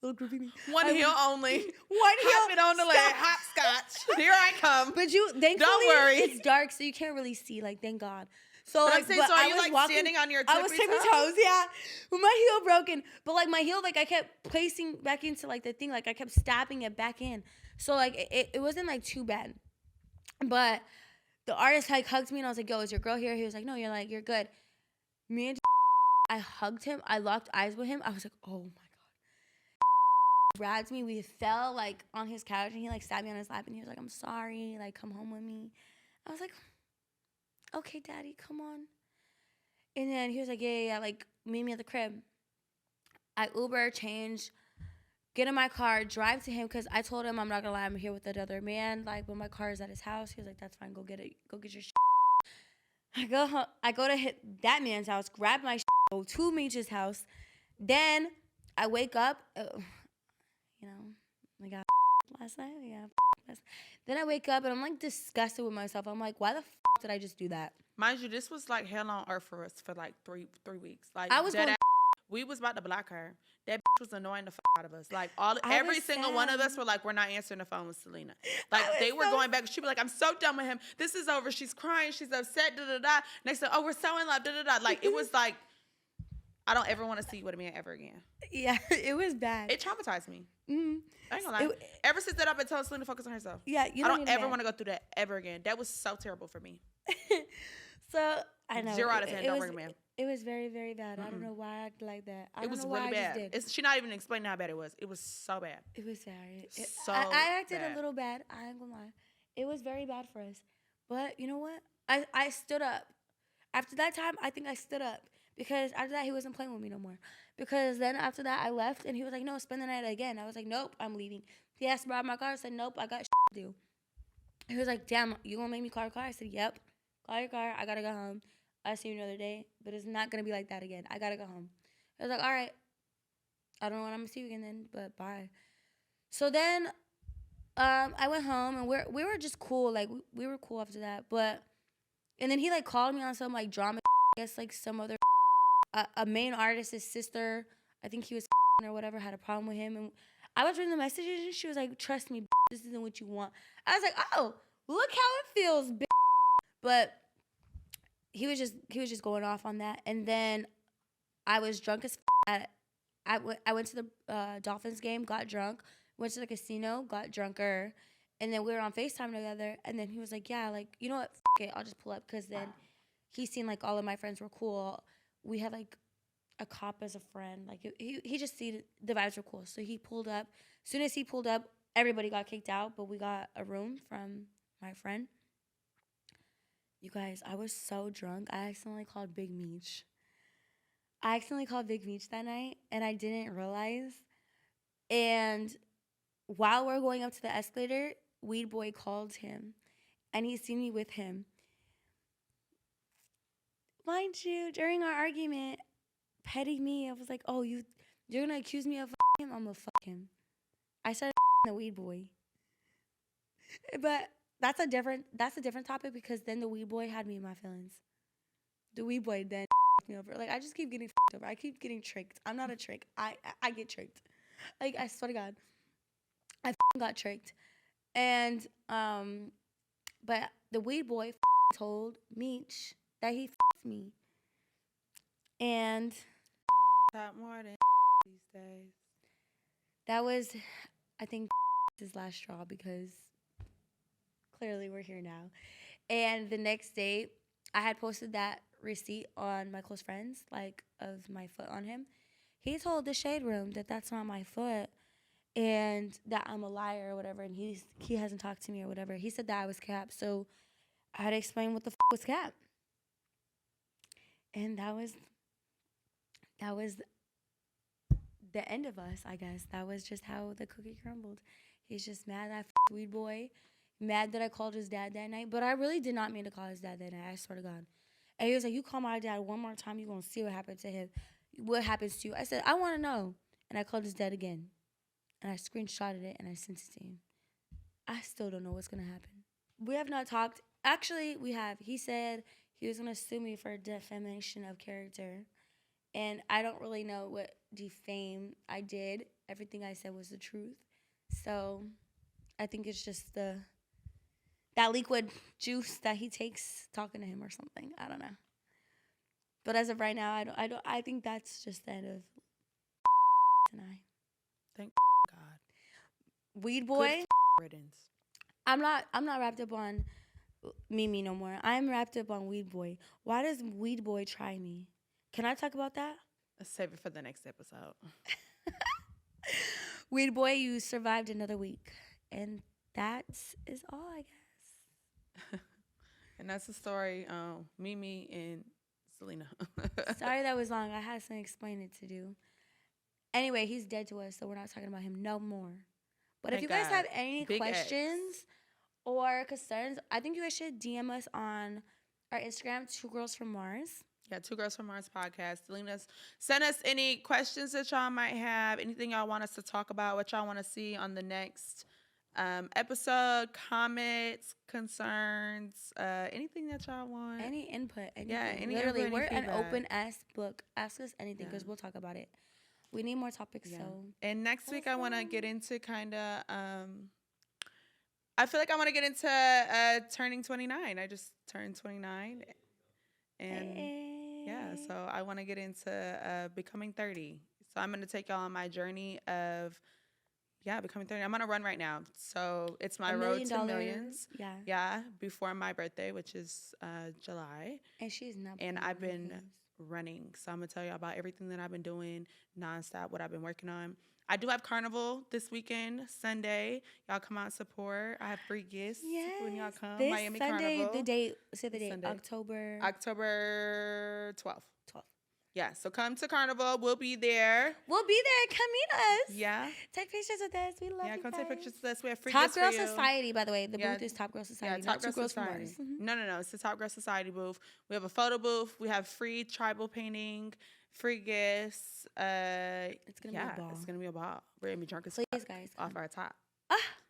Little groovy me. One heel only. One heel. Hop it on the leg. Hopscotch. Here I come. But thankfully, don't worry. It's dark, so you can't really see. Like, thank God. So but like, I'm saying, so are you like walking, standing on your tippy I was tippy toes, yeah. With my heel broken, but like my heel, like I kept placing back into like the thing, like I kept stabbing it back in. So like it wasn't like too bad, but the artist like hugged me and I was like, yo, is your girl here? He was like, no, you're good. Me and I hugged him. I locked eyes with him. I was like, oh my God. Grabbed me. We fell like on his couch and he like sat me on his lap and he was like, I'm sorry. Like, come home with me. I was like, okay, daddy, come on. And then he was like, yeah, like, meet me at the crib. I Uber, change, get in my car, drive to him, because I told him, I'm not gonna lie, I'm here with another man, like, but my car is at his house. He was like, that's fine, go get your shit. I go to that man's house, grab my shit, go to Meech's house. Then I wake up, I got last night, Then I wake up and I'm like disgusted with myself. I'm like, why the did I just do that? Mind you, this was like hell on earth for us for like three weeks. Like I was we was about to block her. That was annoying the out of us. Like every single one of us were like, we're not answering the phone with Celina. Like they were going back. She'd be like, I'm so done with him. This is over. She's crying. She's upset. Da da da. Next thing, oh, we're so in love. Da da da. Like it was like, I don't ever want to see you with a man ever again. Yeah, it was bad. It traumatized me. Mm-hmm. I ain't gonna lie. Ever since that, I've been telling Celina to focus on herself. Yeah, I don't ever want to go through that ever again. That was so terrible for me. So I know 0 out of 10. Don't bring a man. It was very, very bad. I don't know why I acted like that. It was really bad. She not even explaining how bad it was. It was so bad. It was very. I acted bad. A little bad. I ain't gonna lie. It was very bad for us. But you know what? I stood up. After that time, I think I stood up. Because after that, he wasn't playing with me no more. Because then after that, I left. And he was like, no, spend the night again. I was like, nope, I'm leaving. He asked about my car. I said, nope, I got to do. He was like, damn, you gonna make me call your car? I said, yep. Call your car. I gotta go home. I'll see you another day. But it's not gonna be like that again. I gotta go home. I was like, all right. I don't know when I'm gonna see you again then, but bye. So then I went home and we were just cool. Like we were cool after that. And then he like called me on some like drama. I guess like some other a main artist's sister, I think he was or whatever, had a problem with him. And I was reading the messages and she was like, trust me, this isn't what you want. I was like, oh, look how it feels, bitch. But he was just going off on that. And then I was drunk as I went to the Dolphins game, got drunk, went to the casino, got drunker, and then we were on FaceTime together. And then he was like, yeah, like, you know what, it, I'll just pull up. Because then he seemed like all of my friends were cool. We had like a cop as a friend. Like he just see the vibes were cool. So he pulled up. As soon as he pulled up, everybody got kicked out, but we got a room from my friend. You guys, I was so drunk. I accidentally called Big Meech. That night, and I didn't realize. And while we're going up to the escalator, Weed Boy called him, and he seen me with him. mind you, during our argument, petting me, I was like, oh, you're gonna accuse me of him? I'm gonna fuck him. I started the weed boy. But that's a different topic because then the weed boy had me in my feelings. The weed boy then me over. Like, I just keep getting over. I keep getting tricked. I'm not a trick. I get tricked. Like, I swear to God. I got tricked. And, but the weed boy told Meech that he me. And Top more than these days. that was, I think, his last straw because clearly we're here now. And the next day, I had posted that receipt on my close friends, like, of my foot on him. He told the Shade Room that that's not my foot and that I'm a liar or whatever, and he hasn't talked to me or whatever. He said that I was cap, so I had to explain what the was cap. And that was the end of us, I guess. That was just how the cookie crumbled. He's just mad that I weed boy, mad that I called his dad that night, but I really did not mean to call his dad that night, I swear to God. And he was like, you call my dad one more time, you're going to see what happened to him. What happens to you? I said, I want to know. And I called his dad again. And I screenshotted it and I sent it to him. I still don't know what's going to happen. We have not talked. Actually, we have. He said he was going to sue me for defamation of character. And I don't really know what defame I did. Everything I said was the truth. So I think it's just that liquid juice that he takes talking to him or something. I don't know. But as of right now, I think that's just the end of tonight. Thank God. Weed boy. Good riddance. I'm not wrapped up on Mimi no more. I'm wrapped up on Weed Boy. Why does Weed Boy try me? Can I talk about that? Let's save it for the next episode. Weed Boy, you survived another week. And that is all, I guess. And that's the story. Mimi and Celina. Sorry that was long. I had some explaining to do. Anyway, he's dead to us, so we're not talking about him no more. But if you guys have any questions or concerns, I think you guys should DM us on our Instagram, 2 Girls from Mars. Yeah, 2 Girls from Mars podcast. Send us any questions that y'all might have, anything y'all want us to talk about, what y'all want to see on the next episode, comments, concerns, anything that y'all want. Any input. Anything. Yeah, any literally, input, we're any an feedback. open ass book. Ask us anything because we'll talk about it. We need more topics, so. And next week I want to get into kind of, I feel like I want to get into turning 29. I just turned 29. And yeah, so I want to get into becoming 30. So I'm going to take y'all on my journey of, becoming 30. I'm on a run right now. So it's my road to millions. Yeah. Yeah, before my birthday, which is July. And she's not. And I've been running. So I'm going to tell you about everything that I've been doing nonstop, what I've been working on. I do have Carnival this weekend, Sunday. Y'all come out and support. I have free gifts when y'all come. This Miami Sunday, Carnival. the date, say the date, Sunday. October 12th. Yeah, so come to Carnival. We'll be there. We'll be there. Come meet us. Yeah. Take pictures with us. We love you. Yeah, come guys. take pictures with us. We have free Top gifts Girl for you. Society, by the way. The booth is Top Girl Society. Yeah, Top not Girl 2 Girls from Society. Mars. Mm-hmm. No. It's the Top Girl Society booth. We have a photo booth. We have free tribal painting, free gifts. It's going to be a ball. It's going to be a ball. We're going to be drunk as Please, fuck guys. off our top.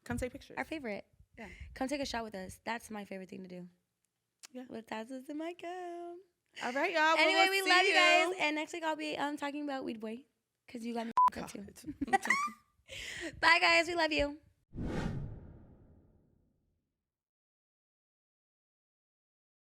Come take pictures. Our favorite. Yeah. Come take a shot with us. That's my favorite thing to do. Yeah. With Tazos in my cup. All right, y'all. Anyway, we'll we love you guys. And next week I'll be talking about Weed Boy. Because you got me up too. Bye, guys. We love you.